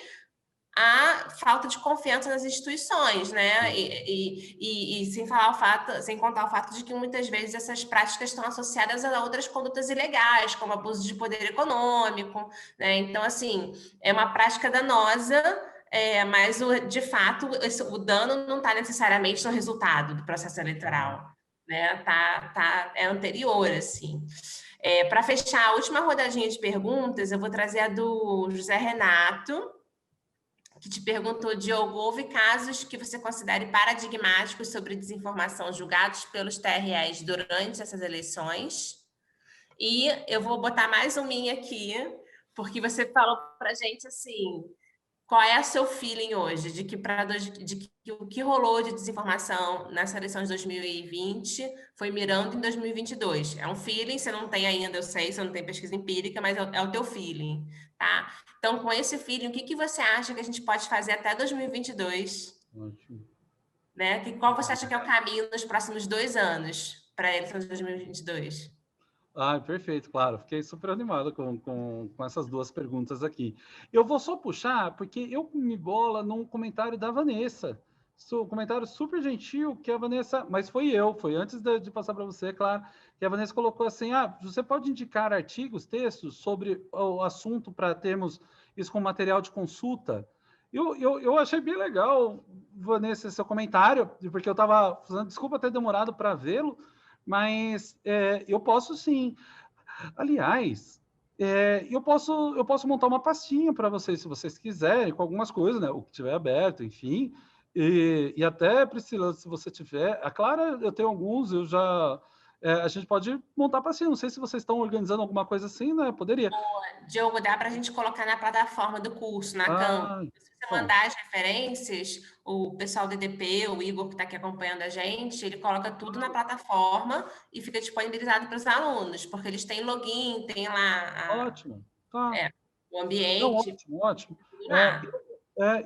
a falta de confiança nas instituições, né? E sem falar sem contar o fato de que muitas vezes essas práticas estão associadas a outras condutas ilegais, como abuso de poder econômico, né? Então, assim, é uma prática danosa, mas de fato o dano não está necessariamente no resultado do processo eleitoral, né? É anterior, assim. Para fechar a última rodadinha de perguntas, eu vou trazer a do José Renato, que te perguntou: Diogo, houve casos que você considere paradigmáticos sobre desinformação julgados pelos TREs durante essas eleições? E eu vou botar mais um minha aqui, porque você falou para a gente assim, qual é o seu feeling hoje de que o que rolou de desinformação nessa eleição de 2020 foi mirando em 2022? É um feeling, você não tem ainda, eu sei, você não tem pesquisa empírica, mas é o teu feeling, tá? Então, com esse feeling, o que você acha que a gente pode fazer até 2022? Ótimo. Né? Qual você acha que é o caminho nos próximos 2 anos para a eleição de 2022? Perfeito, claro. Fiquei super animado com essas duas perguntas aqui. Eu vou só puxar, porque eu me bola num comentário da Vanessa. Um comentário super gentil que a Vanessa... Mas foi antes de passar para você, claro, que a Vanessa colocou assim, você pode indicar artigos, textos sobre o assunto para termos isso como material de consulta? Eu achei bem legal, Vanessa, seu comentário, porque eu estava fazendo... Desculpa ter demorado para vê-lo, mas eu posso sim. Aliás, eu posso montar uma pastinha para vocês, se vocês quiserem, com algumas coisas, né? O que tiver aberto, enfim. E até, Priscila, se você tiver... A Clara, eu tenho alguns, eu já... a gente pode montar pastinha. Não sei se vocês estão organizando alguma coisa assim, né? Poderia. Diogo, dá para a gente colocar na plataforma do curso, na Canva. Se você mandar as referências, o pessoal do EDP, o Igor, que está aqui acompanhando a gente, ele coloca tudo na plataforma e fica disponibilizado para os alunos, porque eles têm login, tem lá Ótimo. Tá. o ambiente. Não, ótimo.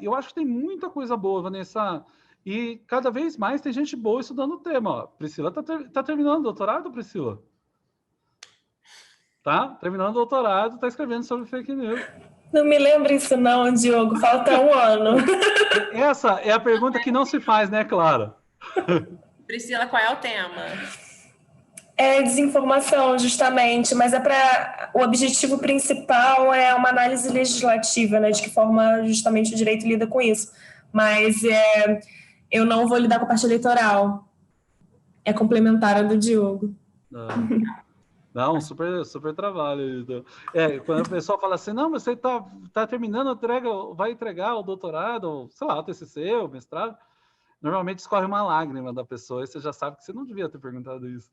Eu acho que tem muita coisa boa, Vanessa. E cada vez mais tem gente boa estudando o tema. Ó. Priscila tá terminando o doutorado, Priscila? Tá? Terminando o doutorado, tá escrevendo sobre fake news. Não me lembro isso não, Diogo. Falta 1 ano. Essa é a pergunta que não se faz, né, Clara? Priscila, qual é o tema? É desinformação, justamente, mas o objetivo principal é uma análise legislativa, né, de que forma justamente o direito lida com isso. Mas eu não vou lidar com a parte eleitoral. É complementar a do Diogo. Não, super trabalho. Então. Quando o pessoal fala assim, não, você tá terminando, vai entregar o doutorado, sei lá, o TCC, o mestrado, normalmente escorre uma lágrima da pessoa e você já sabe que você não devia ter perguntado isso.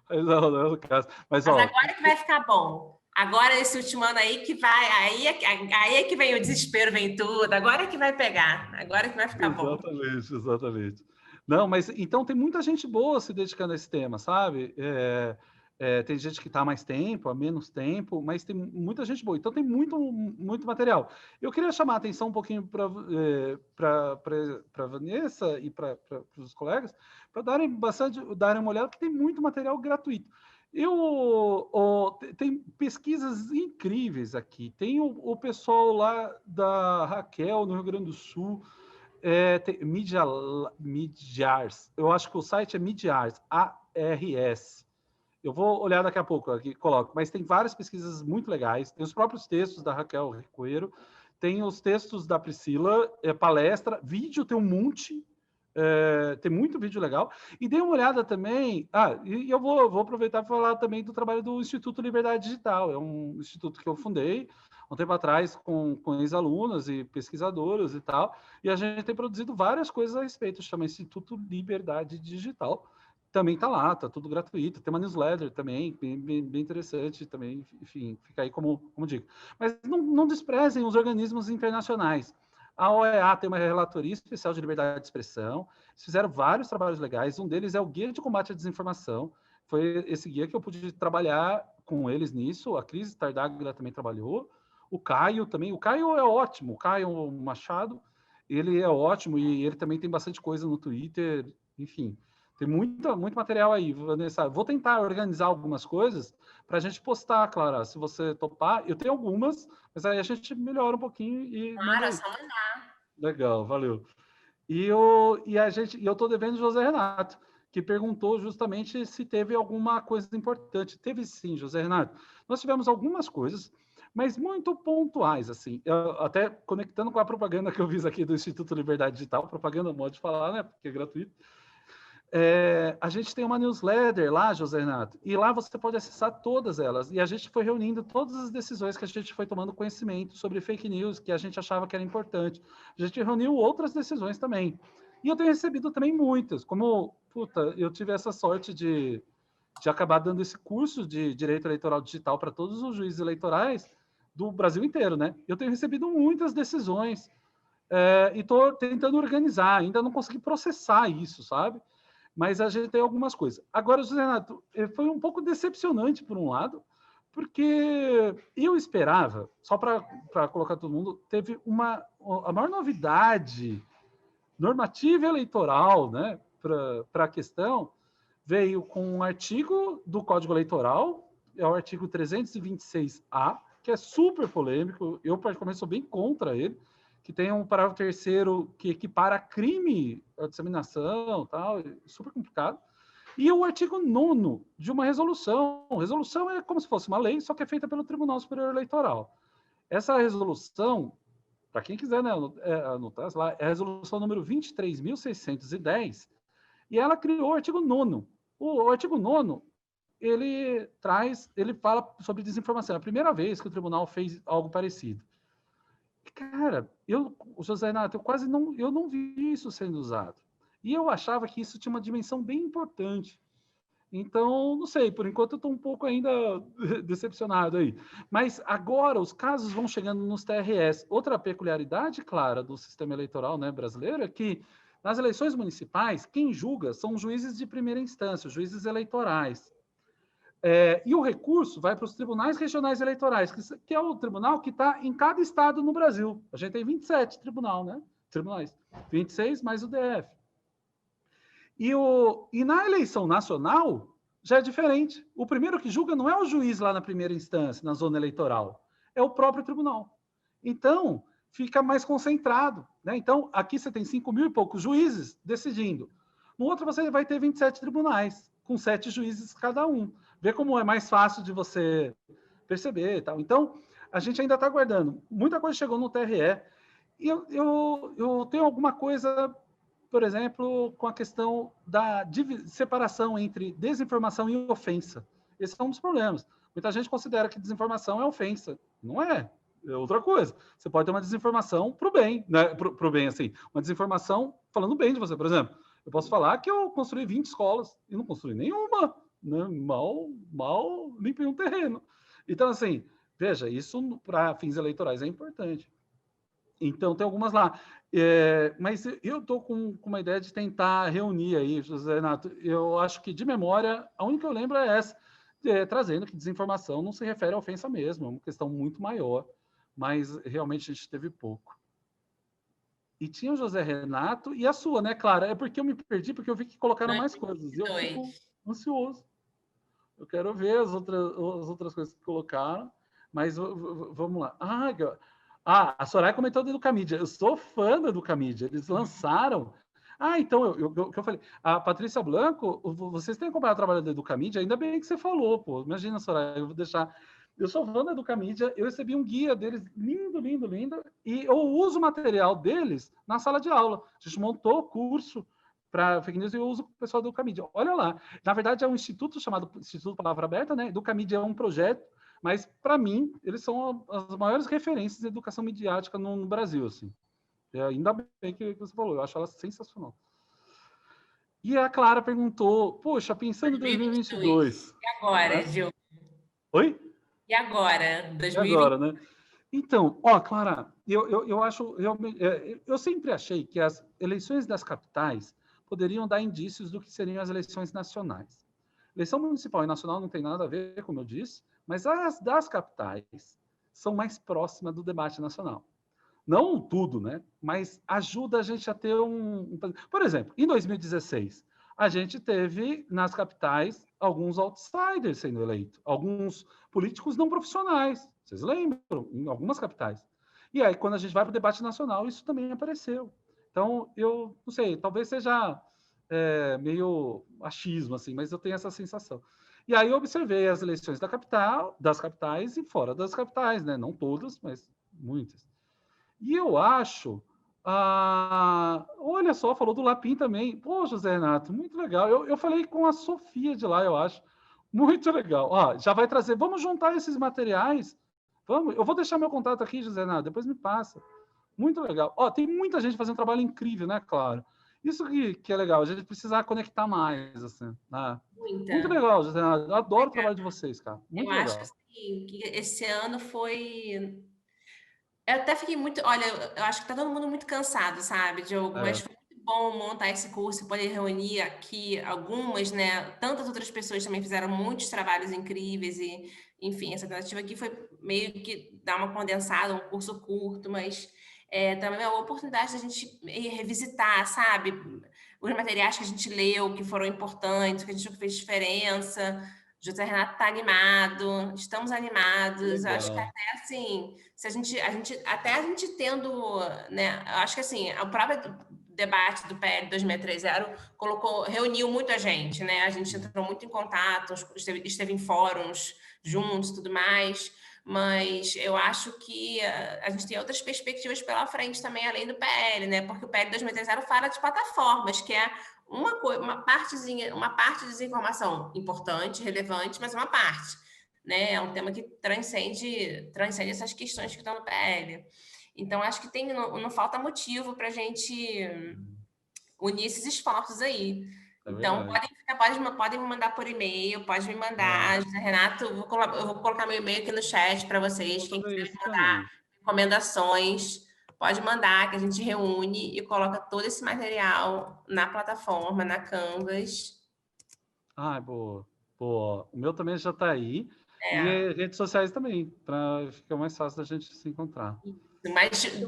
Mas não é o caso. Mas agora que vai ficar bom. Agora, esse último ano aí que vai... Aí é que vem o desespero, vem tudo. Agora é que vai pegar. Agora é que vai ficar bom. Exatamente. Não, mas então tem muita gente boa se dedicando a esse tema, sabe? Tem gente que está há mais tempo, há menos tempo, mas tem muita gente boa. Então tem muito material. Eu queria chamar a atenção um pouquinho para a Vanessa e para os colegas, para darem uma olhada, porque tem muito material gratuito. Tem pesquisas incríveis aqui. Tem o pessoal lá da Raquel, no Rio Grande do Sul, tem Midiars. Eu acho que o site é Midiars, ARS. Eu vou olhar daqui a pouco, aqui coloco, mas tem várias pesquisas muito legais, tem os próprios textos da Raquel Ricoeiro, tem os textos da Priscila, palestra, vídeo tem um monte, tem muito vídeo legal, e dei uma olhada também, e eu vou aproveitar para falar também do trabalho do Instituto Liberdade Digital, é um instituto que eu fundei um tempo atrás com ex-alunas e pesquisadoras e tal, e a gente tem produzido várias coisas a respeito, chama Instituto Liberdade Digital. Também está lá, está tudo gratuito. Tem uma newsletter também, bem interessante também, enfim, fica aí como dica. Mas não desprezem os organismos internacionais. A OEA tem uma relatoria especial de liberdade de expressão. Eles fizeram vários trabalhos legais. Um deles é o Guia de Combate à Desinformação. Foi esse guia que eu pude trabalhar com eles nisso. A Cris Tardáguila também trabalhou. O Caio também. O Caio é ótimo. O Caio Machado, ele é ótimo e ele também tem bastante coisa no Twitter. Enfim, tem muito material aí, Vanessa. Vou tentar organizar algumas coisas para a gente postar, Clara. Se você topar, eu tenho algumas, mas aí a gente melhora um pouquinho e... Claro, só mandar. Legal, valeu. E eu estou devendo o José Renato, que perguntou justamente se teve alguma coisa importante. Teve sim, José Renato. Nós tivemos algumas coisas, mas muito pontuais, assim. Até conectando com a propaganda que eu fiz aqui do Instituto Liberdade Digital, propaganda modo de falar, né? Porque é gratuito. A gente tem uma newsletter lá, José Renato, e lá você pode acessar todas elas. E a gente foi reunindo todas as decisões que a gente foi tomando conhecimento sobre fake news, que a gente achava que era importante. A gente reuniu outras decisões também. E eu tenho recebido também muitas. Como, eu tive essa sorte de acabar dando esse curso de Direito Eleitoral Digital para todos os juízes eleitorais do Brasil inteiro, né? Eu tenho recebido muitas decisões e estou tentando organizar. Ainda não consegui processar isso, sabe? Mas a gente tem algumas coisas. Agora, José Renato, foi um pouco decepcionante, por um lado, porque eu esperava, só para colocar todo mundo, teve a maior novidade normativa eleitoral, né, para a questão, veio com um artigo do Código Eleitoral, é o artigo 326A, que é super polêmico, eu particularmente sou bem contra ele, que tem um parágrafo terceiro que equipara crime à disseminação, tal, super complicado. E o artigo 9º de uma resolução. Resolução é como se fosse uma lei, só que é feita pelo Tribunal Superior Eleitoral. Essa resolução, para quem quiser, né, anotar lá, é a resolução número 23.610, e ela criou o artigo 9º. O artigo 9º, ele fala sobre desinformação. É a primeira vez que o tribunal fez algo parecido. Cara, José Renato, eu não vi isso sendo usado. E eu achava que isso tinha uma dimensão bem importante. Então, não sei, por enquanto eu estou um pouco ainda decepcionado aí. Mas agora os casos vão chegando nos TRS. Outra peculiaridade, Clara, do sistema eleitoral, né, brasileiro é que nas eleições municipais, quem julga são os juízes de primeira instância, os juízes eleitorais. E o recurso vai para os tribunais regionais eleitorais, que é o tribunal que está em cada estado no Brasil. A gente tem 27 tribunais, 26 mais o DF. E na eleição nacional já é diferente. O primeiro que julga não é o juiz lá na primeira instância, na zona eleitoral, é o próprio tribunal. Então, fica mais concentrado, né? Então, aqui você tem 5 mil e poucos juízes decidindo. No outro você vai ter 27 tribunais, com 7 juízes cada um. Vê como é mais fácil de você perceber e tal. Então, a gente ainda está aguardando. Muita coisa chegou no TRE. E eu tenho alguma coisa, por exemplo, com a questão da separação entre desinformação e ofensa. Esse é um dos problemas. Muita gente considera que desinformação é ofensa. Não é. É outra coisa. Você pode ter uma desinformação para o bem, né? Para o bem, assim. Uma desinformação falando bem de você, por exemplo. Eu posso falar que eu construí 20 escolas e não construí nenhuma. Né? Mal limpei um terreno. Então, assim, veja, isso para fins eleitorais é importante. Então, tem algumas lá. Mas eu estou com uma ideia de tentar reunir aí, José Renato. Eu acho que, de memória, a única que eu lembro é essa, trazendo que desinformação não se refere à ofensa mesmo, é uma questão muito maior, mas realmente a gente teve pouco. E tinha o José Renato e a sua, né, Clara? É porque eu me perdi, porque eu vi que colocaram mais coisas. E eu fico ansioso. Eu quero ver as outras coisas que colocaram, mas vamos lá. A Soraya comentou do Educamídia. Eu sou fã do Educamídia. Eles lançaram... então, eu falei... A Patrícia Blanco, vocês têm acompanhado o trabalho do Educamídia? Ainda bem que você falou, pô. Imagina, Soraya, eu vou deixar... Eu sou fã do Educamídia, eu recebi um guia deles, lindo, e eu uso o material deles na sala de aula. A gente montou o curso para fake news e eu uso o pessoal do Educamídia. Olha lá. Na verdade, é um instituto chamado Instituto Palavra Aberta, né? Educamídia é um projeto, mas, para mim, eles são as maiores referências de educação midiática no Brasil, assim. Ainda bem que você falou, eu acho ela sensacional. E a Clara perguntou, poxa, pensando em 2022... E agora, Gil? Oi? E agora? E agora, né? Então, ó, Clara, eu acho, eu sempre achei que as eleições das capitais poderiam dar indícios do que seriam as eleições nacionais. Eleição municipal e nacional não tem nada a ver, como eu disse, mas as das capitais são mais próximas do debate nacional. Não tudo, né? Mas ajuda a gente a ter Por exemplo, em 2016, a gente teve nas capitais alguns outsiders sendo eleitos, alguns políticos não profissionais. Vocês lembram? Em algumas capitais. E aí, quando a gente vai para o debate nacional, isso também apareceu. Então, eu não sei, talvez seja meio achismo, assim, mas eu tenho essa sensação. E aí eu observei as eleições das capitais e fora das capitais, né? Não todas, mas muitas. E eu acho... olha só, falou do Lapim também. Pô, José Renato, muito legal. Eu falei com a Sofia de lá, eu acho. Muito legal. Ó, já vai trazer... Vamos juntar esses materiais. Vamos. Eu vou deixar meu contato aqui, José Renato, depois me passa. Muito legal. Ó, tem muita gente fazendo um trabalho incrível, né, Claro? Isso que é legal, a gente precisa conectar mais, assim. Né? Muito legal, José Renato. Eu adoro o trabalho de vocês, cara. Muito legal. Eu acho assim, que esse ano foi... Eu até fiquei muito... Olha, eu acho que tá todo mundo muito cansado, sabe, Diogo? Mas foi muito bom montar esse curso e poder reunir aqui algumas, né? Tantas outras pessoas também fizeram muitos trabalhos incríveis e, enfim, essa tentativa aqui foi meio que dar uma condensada, um curso curto, mas também é uma oportunidade da gente revisitar, sabe? Os materiais que a gente leu, que foram importantes, que a gente viu que fez diferença. José Renato está animado, estamos animados. Legal. Acho que até assim, se a gente tendo, né? Acho que assim, o próprio debate do PL 2630 reuniu muita gente, né? A gente entrou muito em contato, esteve em fóruns juntos, tudo mais. Mas eu acho que a gente tem outras perspectivas pela frente também, além do PL, né? Porque o PL 2630 fala de plataformas, que é uma parte de desinformação importante, relevante, mas uma parte, né? É um tema que transcende essas questões que estão no PL. Então, acho que não falta motivo para a gente unir esses esforços aí. Então, podem me mandar por e-mail, pode me mandar, José Renato, eu vou colocar meu e-mail aqui no chat para vocês, quem quiser mandar recomendações, pode mandar, que a gente reúne e coloca todo esse material na plataforma, na Canvas. Boa. O meu também já está aí. E redes sociais também, para ficar mais fácil da gente se encontrar.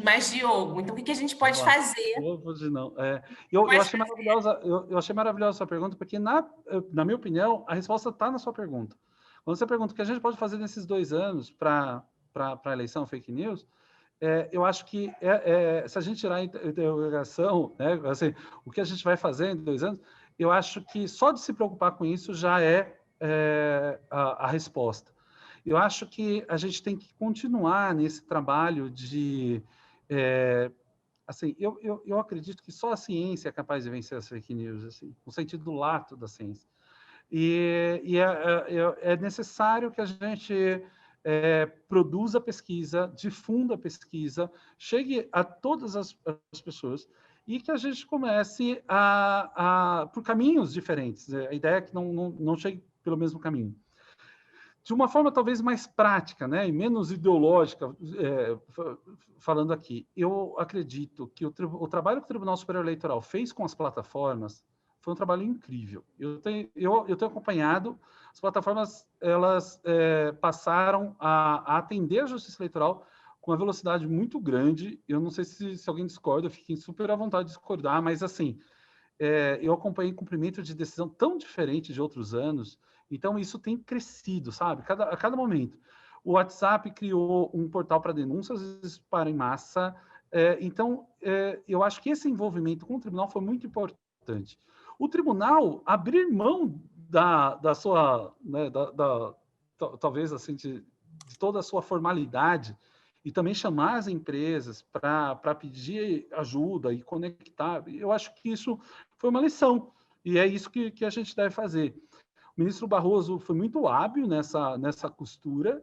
Mas Diogo, então o que a gente pode fazer? Eu achei maravilhosa a sua pergunta, porque, na minha opinião, a resposta está na sua pergunta. Quando você pergunta o que a gente pode fazer nesses 2 anos para a eleição fake news, eu acho que se a gente tirar a interrogação, né, assim, o que a gente vai fazer em 2 anos, eu acho que só de se preocupar com isso já é a resposta. Eu acho que a gente tem que continuar nesse trabalho de... assim, eu acredito que só a ciência é capaz de vencer as fake news, assim, no sentido do lato da ciência. E é necessário que a gente produza pesquisa, difunda a pesquisa, chegue a todas as pessoas e que a gente comece por caminhos diferentes. A ideia é que não chegue pelo mesmo caminho. De uma forma talvez mais prática, né, e menos ideológica, falando aqui, eu acredito que o trabalho que o Tribunal Superior Eleitoral fez com as plataformas foi um trabalho incrível. Eu tenho acompanhado, as plataformas elas passaram a atender a Justiça Eleitoral com uma velocidade muito grande. Eu não sei se alguém discorda, eu fiquei super à vontade de discordar, mas assim, eu acompanhei cumprimento de decisão tão diferente de outros anos. Então, isso tem crescido, sabe? A cada momento. O WhatsApp criou um portal para denúncias, às vezes para em massa. Então, eu acho que esse envolvimento com o tribunal foi muito importante. O tribunal abrir mão da sua, né, talvez assim, de toda a sua formalidade e também chamar as empresas para pedir ajuda e conectar, eu acho que isso foi uma lição. E é isso que a gente deve fazer. O ministro Barroso foi muito hábil nessa costura.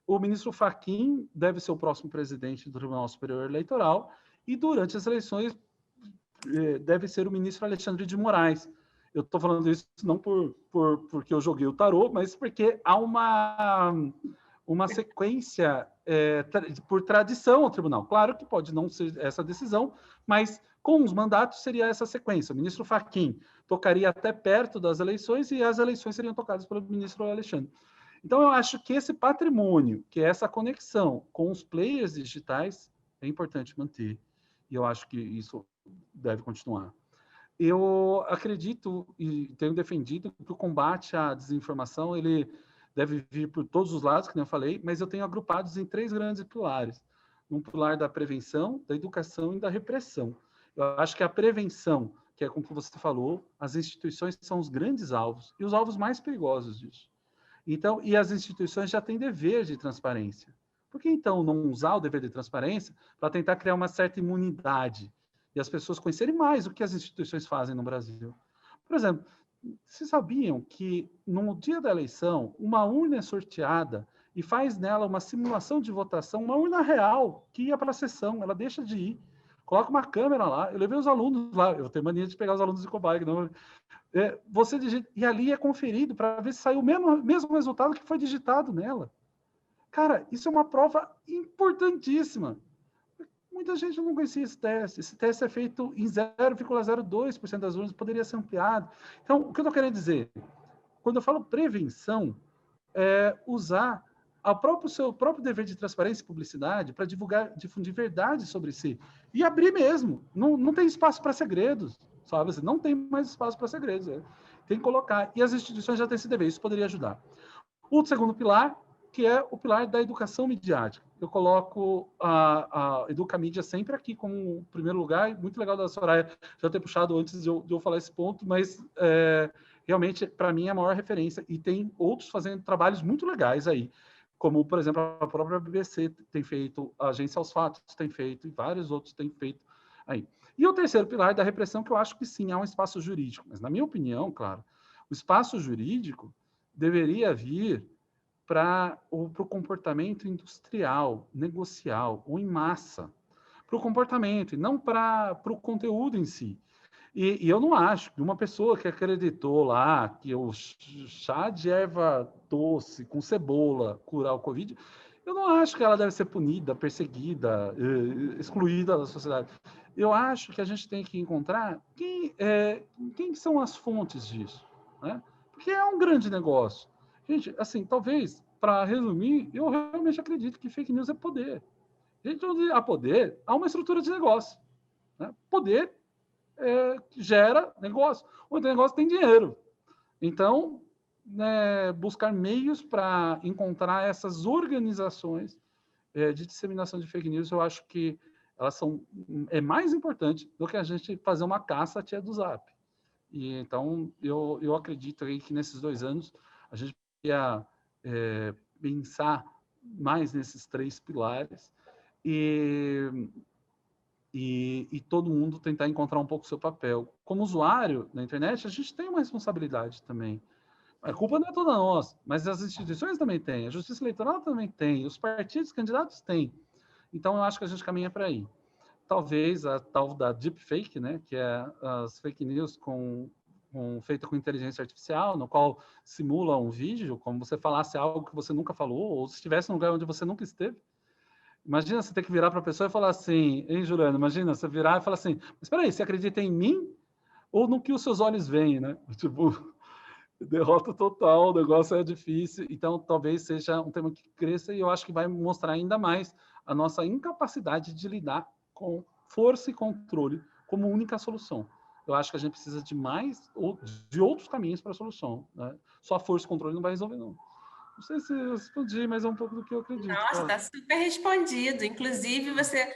O ministro Fachin deve ser o próximo presidente do Tribunal Superior Eleitoral e, durante as eleições, deve ser o ministro Alexandre de Moraes. Eu estou falando isso não porque eu joguei o tarô, mas porque há uma sequência por tradição ao tribunal. Claro que pode não ser essa decisão, mas com os mandatos seria essa sequência. O ministro Fachin tocaria até perto das eleições e as eleições seriam tocadas pelo ministro Alexandre. Então, eu acho que esse patrimônio, que é essa conexão com os players digitais, é importante manter. E eu acho que isso deve continuar. Eu acredito e tenho defendido que o combate à desinformação ele deve vir por todos os lados, que eu falei, mas eu tenho agrupados em 3 grandes pilares. Um pilar da prevenção, da educação e da repressão. Eu acho que a prevenção, que é como você falou, as instituições são os grandes alvos e os alvos mais perigosos disso. Então, e as instituições já têm dever de transparência. Por que, então, não usar o dever de transparência para tentar criar uma certa imunidade e as pessoas conhecerem mais o que as instituições fazem no Brasil? Por exemplo, vocês sabiam que, no dia da eleição, uma urna é sorteada e faz nela uma simulação de votação, uma urna real, que ia para a sessão, ela deixa de ir. Coloca uma câmera lá, eu levei os alunos lá, eu tenho mania de pegar os alunos de cobaia, não... você digita, e ali é conferido para ver se saiu o mesmo resultado que foi digitado nela. Cara, isso é uma prova importantíssima. Muita gente não conhecia esse teste. Esse teste é feito em 0,02% das urnas, poderia ser ampliado. Então, o que eu estou querendo dizer? Quando eu falo prevenção, é usar seu próprio dever de transparência e publicidade para difundir verdade sobre si. E abrir mesmo. Não tem espaço para segredos, sabe? Não tem mais espaço para segredos. Tem que colocar. E as instituições já têm esse dever. Isso poderia ajudar. O segundo pilar, que é o pilar da educação midiática. Eu coloco a Educamídia sempre aqui como primeiro lugar. Muito legal da Soraya já ter puxado antes de eu falar esse ponto, mas realmente, para mim, é a maior referência. E tem outros fazendo trabalhos muito legais aí, como, por exemplo, a própria BBC tem feito, a Agência aos Fatos tem feito, e vários outros têm feito aí. E o terceiro pilar da repressão, que eu acho que sim, há um espaço jurídico. Mas, na minha opinião, claro, o espaço jurídico deveria vir para o comportamento industrial, negocial, ou em massa. Para o comportamento, e não para o conteúdo em si. E eu não acho que uma pessoa que acreditou lá que o chá de erva doce com cebola curar o Covid, eu não acho que ela deve ser punida, perseguida, excluída da sociedade. Eu acho que a gente tem que encontrar quem são as fontes disso, né? Porque é um grande negócio. Gente, assim, talvez, para resumir, eu realmente acredito que fake news é poder. Gente, onde há poder, há uma estrutura de negócio, né? Poder gera negócio. O negócio tem dinheiro. Então, buscar meios para encontrar essas organizações de disseminação de fake news, eu acho que elas é mais importante do que a gente fazer uma caça à tia do Zap. E, então, eu acredito aí que nesses 2 anos a gente ia pensar mais nesses 3 pilares e todo mundo tentar encontrar um pouco o seu papel. Como usuário na internet, a gente tem uma responsabilidade também. A culpa não é toda nossa, mas as instituições também têm, a Justiça Eleitoral também tem, os partidos, os candidatos têm. Então, eu acho que a gente caminha para aí. Talvez a tal da deepfake, né, que é as fake news feita com inteligência artificial, no qual simula um vídeo, como você falasse algo que você nunca falou, ou se estivesse num lugar onde você nunca esteve. Imagina você ter que virar para a pessoa e falar assim, hein, Juliana? Imagina você virar e falar assim, mas espera aí, você acredita em mim ou no que os seus olhos veem, né? Tipo, derrota total, o negócio é difícil. Então, talvez seja um tema que cresça e eu acho que vai mostrar ainda mais a nossa incapacidade de lidar com força e controle como única solução. Eu acho que a gente precisa de de outros caminhos para a solução, né? Só a força e controle não vai resolver, não. Não sei se eu respondi, mas é um pouco do que eu acredito. Nossa, está super respondido. Inclusive, você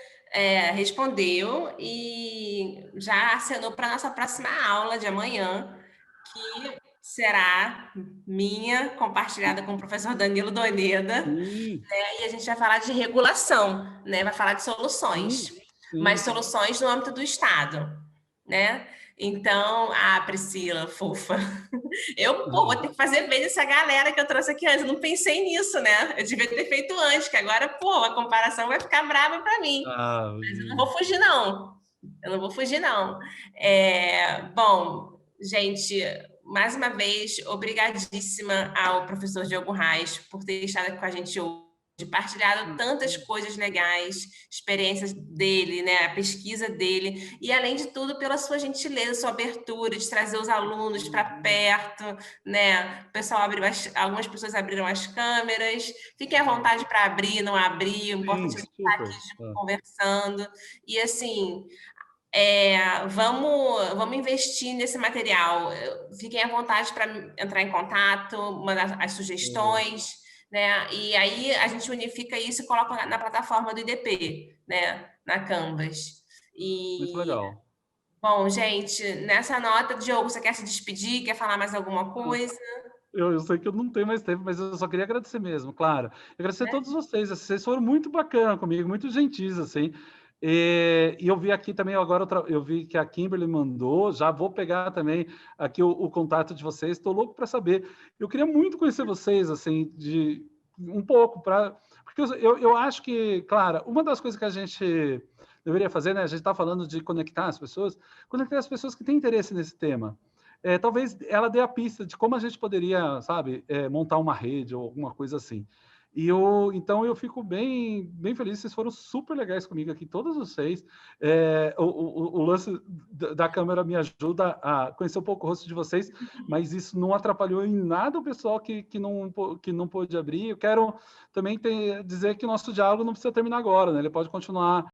respondeu e já acenou para a nossa próxima aula de amanhã, que será minha, compartilhada com o professor Danilo Doneda, né? E a gente vai falar de regulação, né? Vai falar de soluções, mas soluções no âmbito do Estado, né? Então, Priscila, fofa, vou ter que fazer bem dessa galera que eu trouxe aqui antes, eu não pensei nisso, né? Eu devia ter feito antes, que agora, a comparação vai ficar brava para mim, mas eu não vou fugir, não. Bom, gente, mais uma vez, obrigadíssima ao professor Diogo Reis por ter estado aqui com a gente hoje. partilhado tantas coisas legais, experiências dele, né, a pesquisa dele, e além de tudo pela sua gentileza, sua abertura de trazer os alunos para perto, né? O pessoal abriu algumas pessoas abriram as câmeras, fiquem à vontade para abrir, não abrir, o importante é estar aqui conversando, e assim, vamos investir nesse material, fiquem à vontade para entrar em contato, mandar as sugestões, né? E aí a gente unifica isso e coloca na plataforma do IDP, né? Na Canvas. Muito legal. Bom, gente, nessa nota, Diogo, você quer se despedir? Quer falar mais alguma coisa? Eu sei que eu não tenho mais tempo, mas eu só queria agradecer mesmo, claro. Agradecer a todos vocês. Vocês foram muito bacanas comigo, muito gentis, assim. E eu vi aqui também, agora eu vi que a Kimberly mandou, já vou pegar também aqui o contato de vocês, estou louco para saber. Eu queria muito conhecer vocês, assim, de um pouco, porque eu acho que, claro, uma das coisas que a gente deveria fazer, né, a gente está falando de conectar as pessoas que têm interesse nesse tema. Talvez ela dê a pista de como a gente poderia, sabe, montar uma rede ou alguma coisa assim. Então eu fico bem feliz, vocês foram super legais comigo aqui, todos vocês. O lance da câmera me ajuda a conhecer um pouco o rosto de vocês, mas isso não atrapalhou em nada o pessoal que não pôde abrir. Eu quero também dizer que o nosso diálogo não precisa terminar agora, né? Ele pode continuar